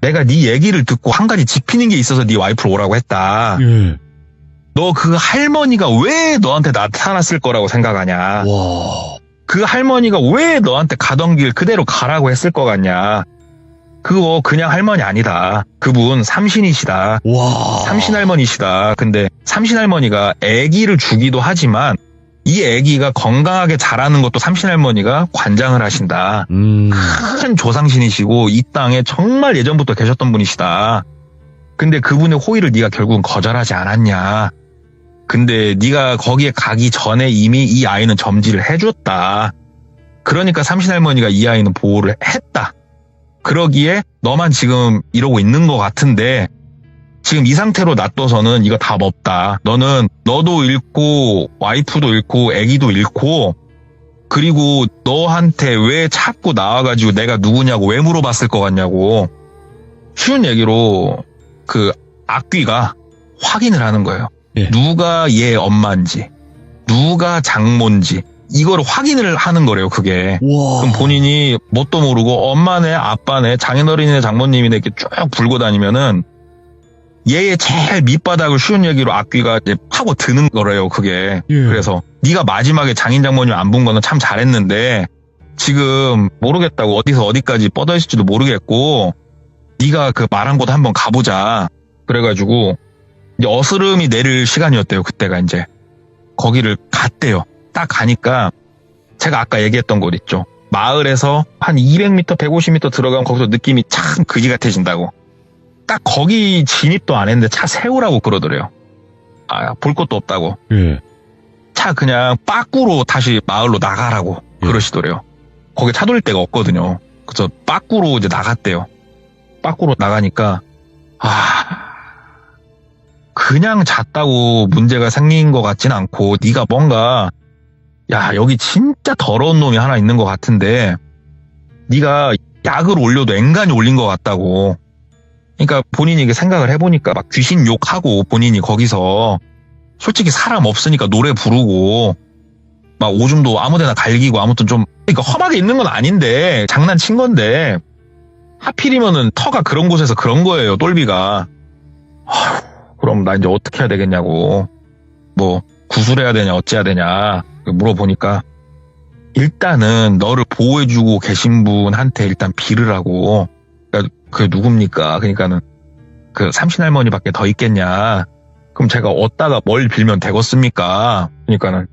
내가 네 얘기를 듣고 한 가지 짚히는 게 있어서 네 와이프를 오라고 했다. 너 그 할머니가 왜 너한테 나타났을 거라고 생각하냐. 와. 그 할머니가 왜 너한테 가던 길 그대로 가라고 했을 거 같냐. 그거 그냥 할머니 아니다. 그분 삼신이시다. 와. 삼신할머니시다. 근데 삼신할머니가 아기를 주기도 하지만 이 아기가 건강하게 자라는 것도 삼신할머니가 관장을 하신다. 큰 조상신이시고 이 땅에 정말 예전부터 계셨던 분이시다. 근데 그분의 호의를 네가 결국은 거절하지 않았냐. 근데 네가 거기에 가기 전에 이미 이 아이는 점지를 해줬다. 그러니까 삼신할머니가 이 아이는 보호를 했다. 그러기에 너만 지금 이러고 있는 것 같은데 지금 이 상태로 놔둬서는 이거 답 없다. 너도 잃고 와이프도 잃고 아기도 잃고, 그리고 너한테 왜 자꾸 나와가지고 내가 누구냐고 왜 물어봤을 것 같냐고. 쉬운 얘기로 그 악귀가 확인을 하는 거예요. 예. 누가 얘 엄마인지, 누가 장모인지 이걸 확인을 하는 거래요. 그게. 와. 그럼 본인이 뭣도 모르고 엄마네 아빠네 장인어른이네 장모님이네 이렇게 쭉 불고 다니면은 얘의 제일 밑바닥을 쉬운 얘기로 악귀가 이제 파고 드는 거래요. 그게. 예. 그래서 네가 마지막에 장인 장모님 안 본 거는 참 잘했는데 지금 모르겠다고, 어디서 어디까지 뻗어 있을지도 모르겠고 네가 그 말한 곳 한번 가보자. 그래가지고 이제 어스름이 내릴 시간이었대요. 그때가 이제 거기를 갔대요. 딱 가니까 제가 아까 얘기했던 곳 있죠. 마을에서 한 200m, 150m 들어가면 거기서 느낌이 참 그지 같아진다고. 딱 거기 진입도 안 했는데 차 세우라고 그러더래요. 볼 것도 없다고. 예. 차 그냥 빠꾸로 다시 마을로 나가라고 그러시더래요. 거기 차 돌릴 데가 없거든요. 그래서 빠꾸로 이제 나갔대요. 빠꾸로 나가니까 그냥 잤다고 문제가 생긴 것 같진 않고, 네가 뭔가 여기 진짜 더러운 놈이 하나 있는 것 같은데 네가 약을 올려도 앵간히 올린 것 같다고. 그러니까 본인이 이게 생각을 해보니까 막 귀신 욕하고 본인이 거기서 솔직히 사람 없으니까 노래 부르고 막 오줌도 아무데나 갈기고 아무튼 좀 그러니까 험하게 있는 건 아닌데 장난친 건데 하필이면은 터가 그런 곳에서 그런 거예요. 똘비가. 그럼 나 이제 어떻게 해야 되겠냐고. 뭐 구술해야 되냐 어찌해야 되냐 물어보니까 일단은 너를 보호해주고 계신 분한테 일단 빌으라고. 그러니까 그게 누굽니까? 그러니까는 그 삼신할머니밖에 더 있겠냐. 그럼 제가 어디다가 뭘 빌면 되겠습니까? 그러니까는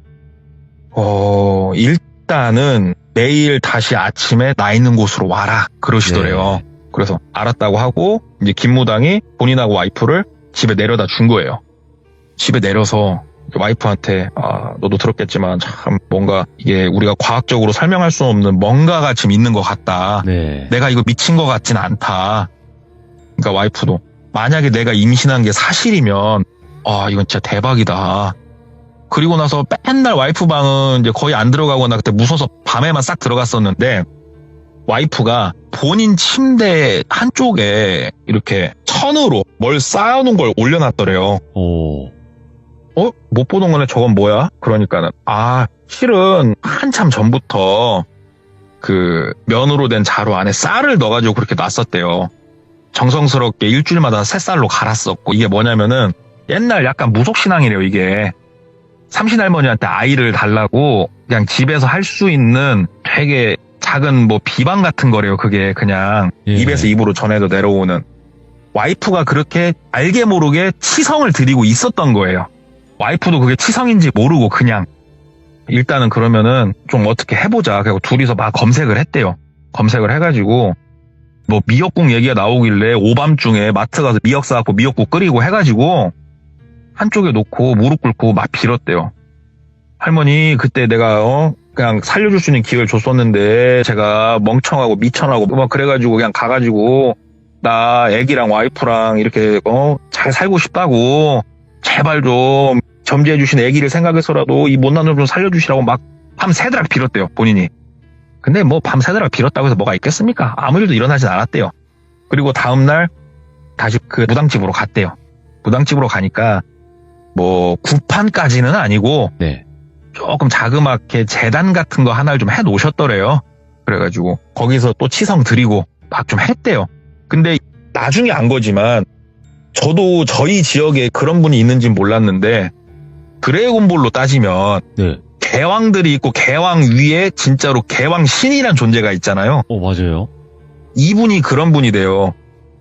일단은 내일 다시 아침에 나 있는 곳으로 와라 그러시더래요. 그래서 알았다고 하고 이제 김무당이 본인하고 와이프를 집에 내려다 준 거예요. 집에 내려서 와이프한테 너도 들었겠지만 참 뭔가 이게 우리가 과학적으로 설명할 수 없는 뭔가가 지금 있는 것 같다. 네. 내가 이거 미친 것 같진 않다. 그러니까 와이프도 만약에 내가 임신한 게 사실이면 이건 진짜 대박이다. 그리고 나서 맨날 와이프 방은 이제 거의 안 들어가거나 그때 무서워서 밤에만 싹 들어갔었는데 와이프가 본인 침대 한쪽에 이렇게 천으로 뭘 쌓아놓은 걸 올려놨더래요. 오. 못 보던 거네. 저건 뭐야? 그러니까는 실은 한참 전부터 그 면으로 된 자루 안에 쌀을 넣어가지고 그렇게 놨었대요. 정성스럽게 일주일마다 새 쌀로 갈았었고, 이게 뭐냐면은 옛날 약간 무속신앙이래요. 이게 삼신할머니한테 아이를 달라고 그냥 집에서 할 수 있는 되게 작은 뭐 비방 같은 거래요. 그게 그냥 예. 입에서 입으로 전해져 내려오는. 와이프가 그렇게 알게 모르게 치성을 드리고 있었던 거예요. 와이프도 그게 치성인지 모르고 그냥 일단은 그러면은 좀 어떻게 해보자. 그리고 둘이서 막 검색을 했대요. 검색을 해가지고 뭐 미역국 얘기가 나오길래 오밤중에 마트 가서 미역 사갖고 미역국 끓이고 해가지고 한쪽에 놓고 무릎 꿇고 막 빌었대요. 할머니 그때 내가 그냥 살려줄 수 있는 기회를 줬었는데 제가 멍청하고 미천하고 막 그래가지고 그냥 가가지고 나 애기랑 와이프랑 이렇게 잘 살고 싶다고 제발 좀 점지해주신 애기를 생각해서라도 이 못난 놈 좀 살려주시라고 막 밤새도록 빌었대요. 본인이. 근데 뭐 밤새도록 빌었다고 해서 뭐가 있겠습니까? 아무 일도 일어나진 않았대요. 그리고 다음날 다시 그 무당집으로 갔대요. 무당집으로 가니까 뭐 구판까지는 아니고 네. 조금 자그맣게 재단 같은 거 하나를 좀 해놓으셨더래요. 그래가지고 거기서 또 치성 드리고 막 좀 했대요. 근데 나중에 안 거지만 저도 저희 지역에 그런 분이 있는지는 몰랐는데 드래곤볼로 따지면 네. 개왕들이 있고 개왕 위에 진짜로 개왕 신이란 존재가 있잖아요. 맞아요. 이분이 그런 분이 돼요.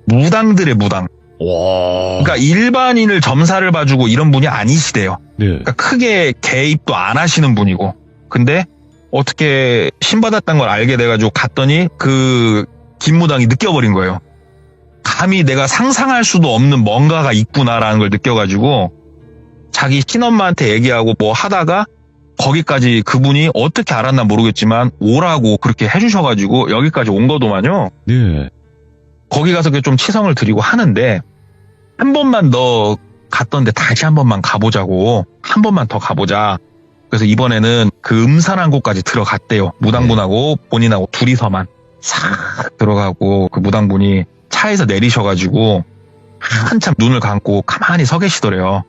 무당들의 무당. 와. 그러니까 일반인을 점사를 봐주고 이런 분이 아니시대요. 네. 그러니까 크게 개입도 안 하시는 분이고. 근데 어떻게 신받았다는 걸 알게 돼가지고 갔더니 그 김무당이 느껴버린 거예요. 감히 내가 상상할 수도 없는 뭔가가 있구나라는 걸 느껴가지고 자기 친엄마한테 얘기하고 뭐 하다가 거기까지 그분이 어떻게 알았나 모르겠지만 오라고 그렇게 해주셔가지고 여기까지 온 거더만요. 네. 거기 가서 좀 치성을 드리고 하는데 한 번만 더 갔던데 다시 한 번만 가보자고 한 번만 더 가보자. 그래서 이번에는 그 음산한 곳까지 들어갔대요. 무당분하고 본인하고 둘이서만 싹 들어가고 그 무당분이 차에서 내리셔가지고 한참 눈을 감고 가만히 서 계시더래요.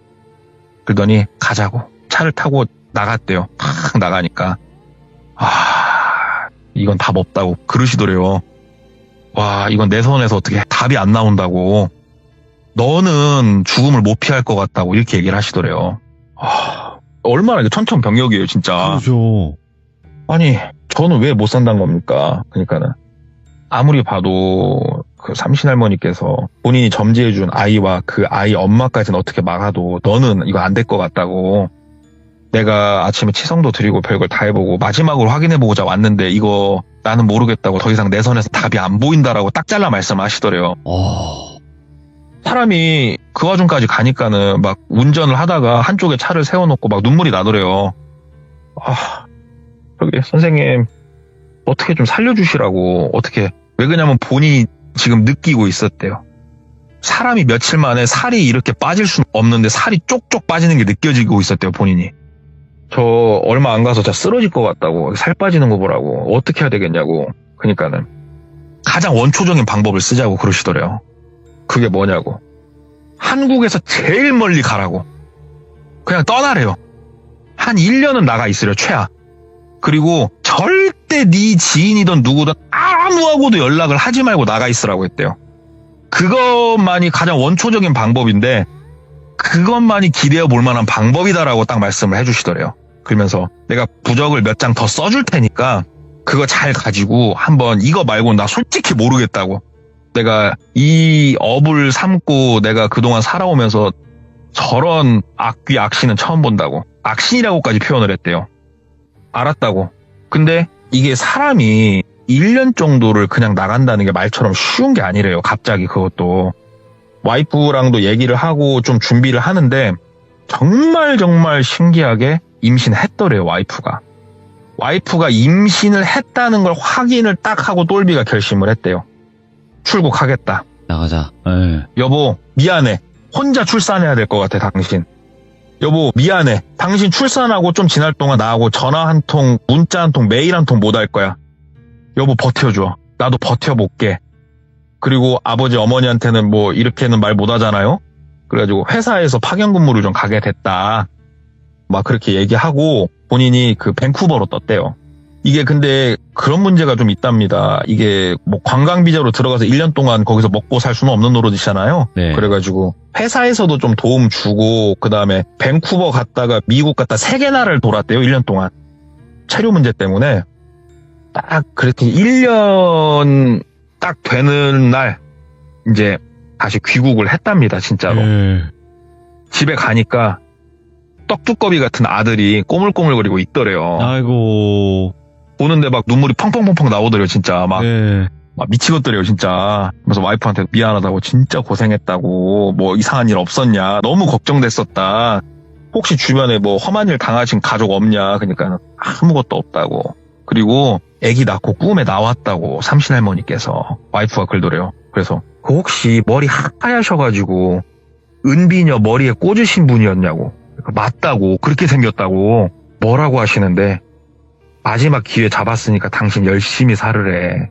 그러더니 가자고 차를 타고 나갔대요. 탁 나가니까 이건 답 없다고 그러시더래요. 와 이건 내 손에서 어떻게 답이 안 나온다고. 너는 죽음을 못 피할 것 같다고 이렇게 얘기를 하시더래요. 얼마나 이게 천천병력이에요 진짜. 그렇죠. 아니 저는 왜 못 산다는 겁니까? 그러니까는 아무리 봐도 그 삼신할머니께서 본인이 점지해준 아이와 그 아이 엄마까지는 어떻게 막아도 너는 이거 안 될 것 같다고. 내가 아침에 치성도 드리고 별걸 다 해보고 마지막으로 확인해보고자 왔는데 이거 나는 모르겠다고 더 이상 내 손에서 답이 안 보인다라고 딱 잘라 말씀하시더래요. 사람이 그 와중까지 가니까는 막 운전을 하다가 한쪽에 차를 세워놓고 막 눈물이 나더래요. 저기 선생님 어떻게 좀 살려주시라고. 어떻게. 왜 그러냐면 본인이 지금 느끼고 있었대요. 사람이 며칠 만에 살이 이렇게 빠질 수는 없는데 살이 쪽쪽 빠지는 게 느껴지고 있었대요 본인이. 저 얼마 안 가서 진짜 쓰러질 것 같다고. 살 빠지는 거 보라고. 어떻게 해야 되겠냐고. 그러니까는 가장 원초적인 방법을 쓰자고 그러시더래요. 그게 뭐냐고. 한국에서 제일 멀리 가라고. 그냥 떠나래요. 한 1년은 나가 있으려 최하. 그리고 절대 네 지인이든 누구든 아무하고도 연락을 하지 말고 나가 있으라고 했대요. 그것만이 가장 원초적인 방법인데 그것만이 기대어 볼 만한 방법이다라고 딱 말씀을 해주시더래요. 그러면서 내가 부적을 몇 장 더 써줄 테니까 그거 잘 가지고 한번 이거 말고는 나 솔직히 모르겠다고. 내가 이 업을 삼고 내가 그동안 살아오면서 저런 악귀 악신은 처음 본다고. 악신이라고까지 표현을 했대요. 알았다고. 근데 이게 사람이 1년 정도를 그냥 나간다는 게 말처럼 쉬운 게 아니래요. 갑자기 그것도. 와이프랑도 얘기를 하고 좀 준비를 하는데 정말 정말 신기하게 임신했더래요, 와이프가. 와이프가 임신을 했다는 걸 확인을 딱 하고 똘비가 결심을 했대요. 출국하겠다. 나가자. 예. 여보, 미안해. 혼자 출산해야 될 것 같아, 당신. 여보, 미안해. 당신 출산하고 좀 지날 동안 나하고 전화 한 통, 문자 한 통, 메일 한 통 못 할 거야. 여보, 버텨줘. 나도 버텨볼게. 그리고 아버지, 어머니한테는 뭐 이렇게는 말 못 하잖아요? 그래가지고 회사에서 파견 근무를 좀 가게 됐다. 막 그렇게 얘기하고 본인이 그 밴쿠버로 떴대요. 이게 근데 그런 문제가 좀 있답니다. 이게 뭐 관광 비자로 들어가서 1년 동안 거기서 먹고 살 수는 없는 노릇이잖아요. 네. 그래가지고 회사에서도 좀 도움 주고 그다음에 밴쿠버 갔다가 미국 갔다 3개 나라를 돌았대요. 1년 동안. 체류 문제 때문에 딱 그렇게 1년 딱 되는 날 이제 다시 귀국을 했답니다. 진짜로. 예. 집에 가니까 떡두꺼비 같은 아들이 꼬물꼬물거리고 있더래요. 아이고. 보는데 막 눈물이 펑펑펑펑 나오더래요. 진짜 막, 예. 막 미치겠더래요. 진짜. 그래서 와이프한테 미안하다고 진짜 고생했다고 뭐 이상한 일 없었냐. 너무 걱정됐었다. 혹시 주변에 뭐 험한 일 당하신 가족 없냐. 그러니까 아무것도 없다고. 그리고 아기 낳고 꿈에 나왔다고 삼신할머니께서 와이프가 그러더래요. 그래서 그 혹시 머리 하얗셔가지고 은비녀 머리에 꽂으신 분이었냐고. 맞다고. 그렇게 생겼다고. 뭐라고 하시는데 마지막 기회 잡았으니까 당신 열심히 살으래.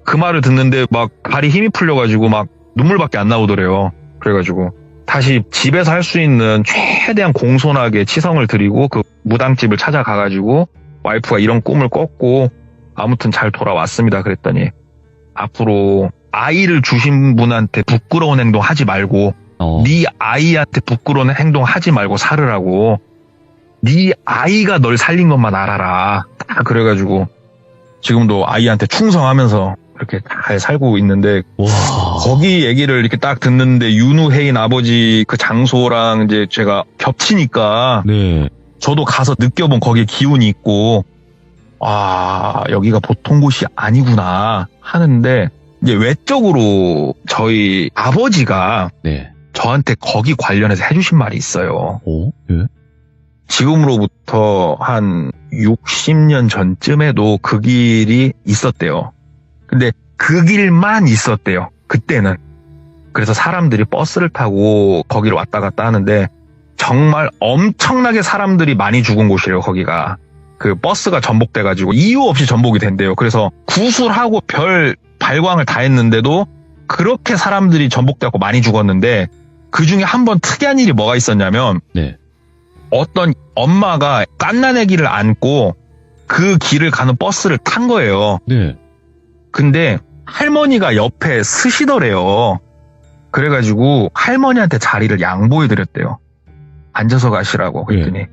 그 말을 듣는데 막 발이 힘이 풀려가지고 막 눈물밖에 안 나오더래요. 그래가지고 다시 집에서 할 수 있는 최대한 공손하게 치성을 드리고 그 무당집을 찾아가가지고 와이프가 이런 꿈을 꿨고 아무튼 잘 돌아왔습니다. 그랬더니 앞으로 아이를 주신 분한테 부끄러운 행동 하지 말고 네 아이한테 부끄러운 행동 하지 말고 살으라고. 네 아이가 널 살린 것만 알아라. 딱 그래가지고 지금도 아이한테 충성하면서 이렇게 잘 살고 있는데 와. 거기 얘기를 이렇게 딱 듣는데 윤우혜인 아버지 그 장소랑 이제 제가 겹치니까 네. 저도 가서 느껴본 거기에 기운이 있고 아 여기가 보통 곳이 아니구나 하는데 이제 외적으로 저희 아버지가 네. 저한테 거기 관련해서 해주신 말이 있어요. 오? 예? 지금으로부터 한 60년 전쯤에도 그 길이 있었대요. 근데 그 길만 있었대요. 그때는. 그래서 사람들이 버스를 타고 거기를 왔다 갔다 하는데 정말 엄청나게 사람들이 많이 죽은 곳이에요. 거기가. 그 버스가 전복돼가지고 이유 없이 전복이 된대요. 그래서 구술하고 별 발광을 다 했는데도 그렇게 사람들이 전복되고 많이 죽었는데 그 중에 한 번 특이한 일이 뭐가 있었냐면 네. 어떤 엄마가 갓난아기를 안고 그 길을 가는 버스를 탄 거예요. 네. 근데 할머니가 옆에 쓰시더래요. 그래가지고 할머니한테 자리를 양보해드렸대요. 앉아서 가시라고. 그랬더니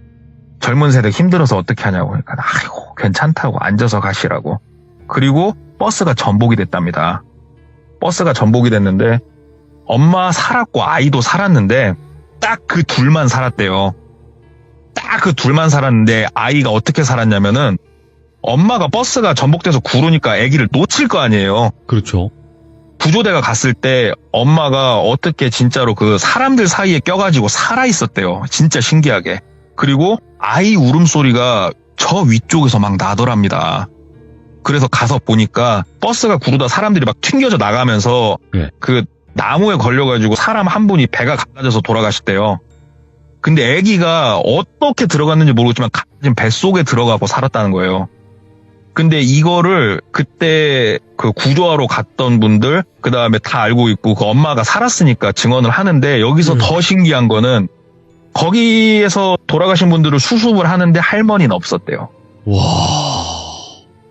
젊은 세대 힘들어서 어떻게 하냐고. 그러니까 아이고 괜찮다고 앉아서 가시라고. 그리고 버스가 전복이 됐답니다. 버스가 전복이 됐는데 엄마 살았고 아이도 살았는데 딱 그 둘만 살았대요. 딱 그 둘만 살았는데 아이가 어떻게 살았냐면은 엄마가 버스가 전복돼서 구르니까 아기를 놓칠 거 아니에요. 그렇죠. 구조대가 갔을 때 엄마가 어떻게 진짜로 그 사람들 사이에 껴가지고 살아있었대요. 진짜 신기하게. 그리고 아이 울음소리가 저 위쪽에서 막 나더랍니다. 그래서 가서 보니까 버스가 구르다 사람들이 막 튕겨져 나가면서 그 나무에 걸려가지고 사람 한 분이 배가 갈라져서 돌아가셨대요. 근데 아기가 어떻게 들어갔는지 모르겠지만 지금 뱃속에 들어가고 살았다는 거예요. 근데 이거를 그때 그 구조하러 갔던 분들 그 다음에 다 알고 있고 그 엄마가 살았으니까 증언을 하는데 여기서 더 신기한 거는 거기에서 돌아가신 분들을 수습을 하는데 할머니는 없었대요. 와.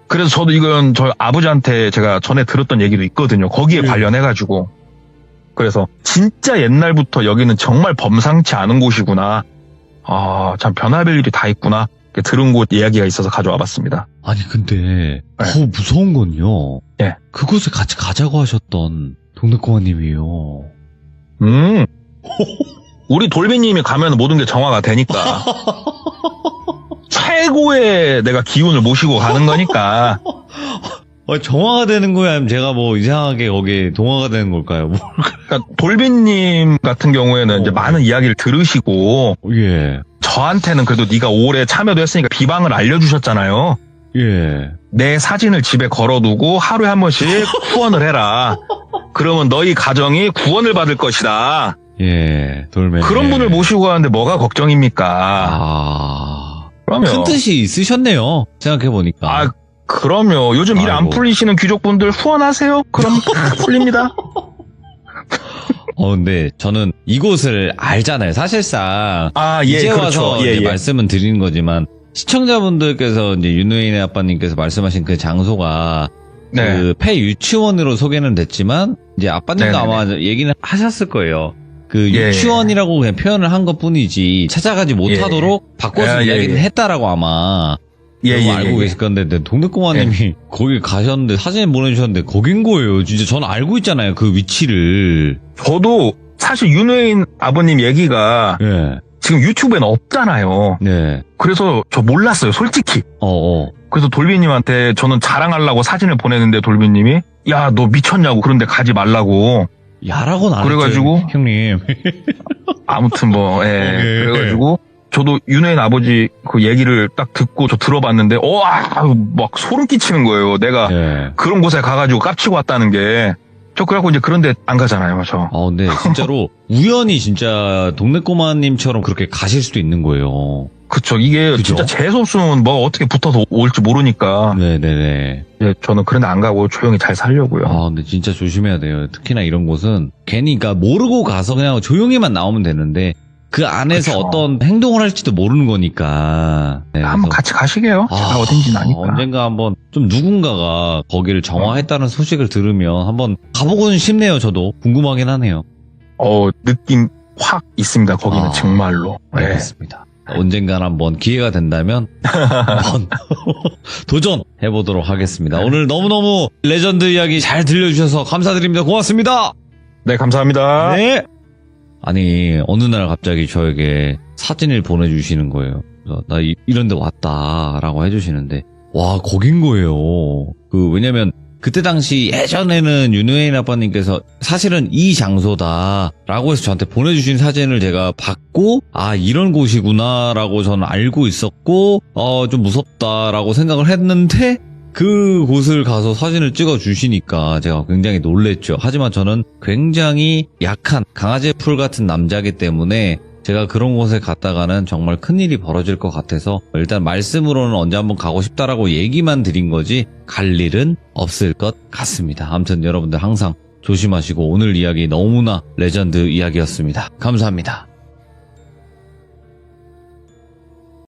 그래서 저도 이건 저희 아버지한테 제가 전에 들었던 얘기도 있거든요. 거기에 관련해가지고. 그래서 진짜 옛날부터 여기는 정말 범상치 않은 곳이구나. 아, 참 변화별 일이 다 있구나. 들은 곳 이야기가 있어서 가져와 봤습니다. 아니 근데 더 무서운 건요. 예. 그곳에 같이 가자고 하셨던 동네꼬마님이요. 우리 돌비님이 가면 모든 게 정화가 되니까. 최고의 내가 기운을 모시고 가는 거니까. 정화가 되는 거야? 아니면 제가 뭐 이상하게 거기에 동화가 되는 걸까요? 뭐. 그러니까 돌비님 같은 경우에는 이제 많은 이야기를 들으시고 예. 저한테는 그래도 네가 오래 참여도 했으니까 비방을 알려주셨잖아요. 예. 내 사진을 집에 걸어두고 하루에 한 번씩 후원을 해라. 그러면 너희 가정이 구원을 받을 것이다. 예. 돌멩이. 그런 분을 모시고 가는데 뭐가 걱정입니까? 큰 그러면 뜻이 있으셨네요. 생각해보니까. 그럼요. 요즘 일 안 아이고. 풀리시는 귀족분들 후원하세요. 그럼 풀립니다. 근데 저는 이곳을 알잖아요. 사실상. 아, 예, 이제 그렇죠. 와서 예, 이제 예. 말씀은 드리는 거지만, 시청자분들께서 이제 윤우인의 아빠님께서 말씀하신 그 장소가 네. 그 폐유치원으로 소개는 됐지만 이제 아빠님도 네네네. 아마 얘기는 하셨을 거예요. 그 예, 유치원이라고 그냥 표현을 한 것 뿐이지 찾아가지 못하도록 바꿔서 예, 예, 이야기는 예. 했다라고 아마 여러분 알고 계실 건데 동네꼬마님이 거기 가셨는데 사진 보내주셨는데 거긴 거예요. 진짜 저는 알고 있잖아요. 그 위치를. 저도 사실 윤회인 아버님 얘기가 예. 지금 유튜브에는 없잖아요. 네. 그래서 저 몰랐어요, 솔직히. 그래서 돌비님한테 저는 자랑하려고 사진을 보냈는데 돌비님이 야, 너 미쳤냐고 그런데 가지 말라고. 야라고는 안 그래가지고 했죠, 형님. 아무튼 뭐, 예. 예. 그래가지고 저도 윤회인 아버지 그 얘기를 딱 듣고 저 들어봤는데, 막 소름 끼치는 거예요. 내가 예. 그런 곳에 가가지고 깝치고 왔다는 게. 저 그래갖고 이제 그런데 안 가잖아요, 저. 근데 진짜로 우연히 진짜 동네꼬마님처럼 그렇게 가실 수도 있는 거예요. 그쵸. 이게 그죠? 진짜 재수없으면 뭐 어떻게 붙어서 올지 모르니까. 네네네. 예, 저는 그런데 안 가고 조용히 잘 살려고요. 근데 진짜 조심해야 돼요. 특히나 이런 곳은 괜히 그러니까 모르고 가서 그냥 조용히만 나오면 되는데 그 안에서 그쵸. 어떤 행동을 할지도 모르는 거니까. 네, 한번 그래서 같이 가시게요. 제가 어딘지는 아니까. 언젠가 한번 좀 누군가가 거기를 정화했다는 소식을 들으면 한번 가보고는 싶네요. 저도 궁금하긴 하네요. 느낌 확 있습니다. 거기는 정말로. 네. 알겠습니다. 언젠간 한번 기회가 된다면 한번 도전해보도록 하겠습니다. 오늘 너무너무 레전드 이야기 잘 들려주셔서 감사드립니다. 고맙습니다. 네, 감사합니다. 네. 아니 어느 날 갑자기 저에게 사진을 보내주시는 거예요. 그래서 나 이런 데 왔다라고 해주시는데 와 거긴 거예요. 왜냐면 그때 당시 예전에는 윤회인 아빠님께서 사실은 이 장소다라고 해서 저한테 보내주신 사진을 제가 받고 이런 곳이구나라고 저는 알고 있었고 좀 무섭다라고 생각을 했는데 그 곳을 가서 사진을 찍어 주시니까 제가 굉장히 놀랬죠. 하지만 저는 굉장히 약한 강아지 풀 같은 남자이기 때문에 제가 그런 곳에 갔다가는 정말 큰일이 벌어질 것 같아서 일단 말씀으로는 언제 한번 가고 싶다라고 얘기만 드린 거지 갈 일은 없을 것 같습니다. 아무튼 여러분들 항상 조심하시고 오늘 이야기 너무나 레전드 이야기였습니다. 감사합니다.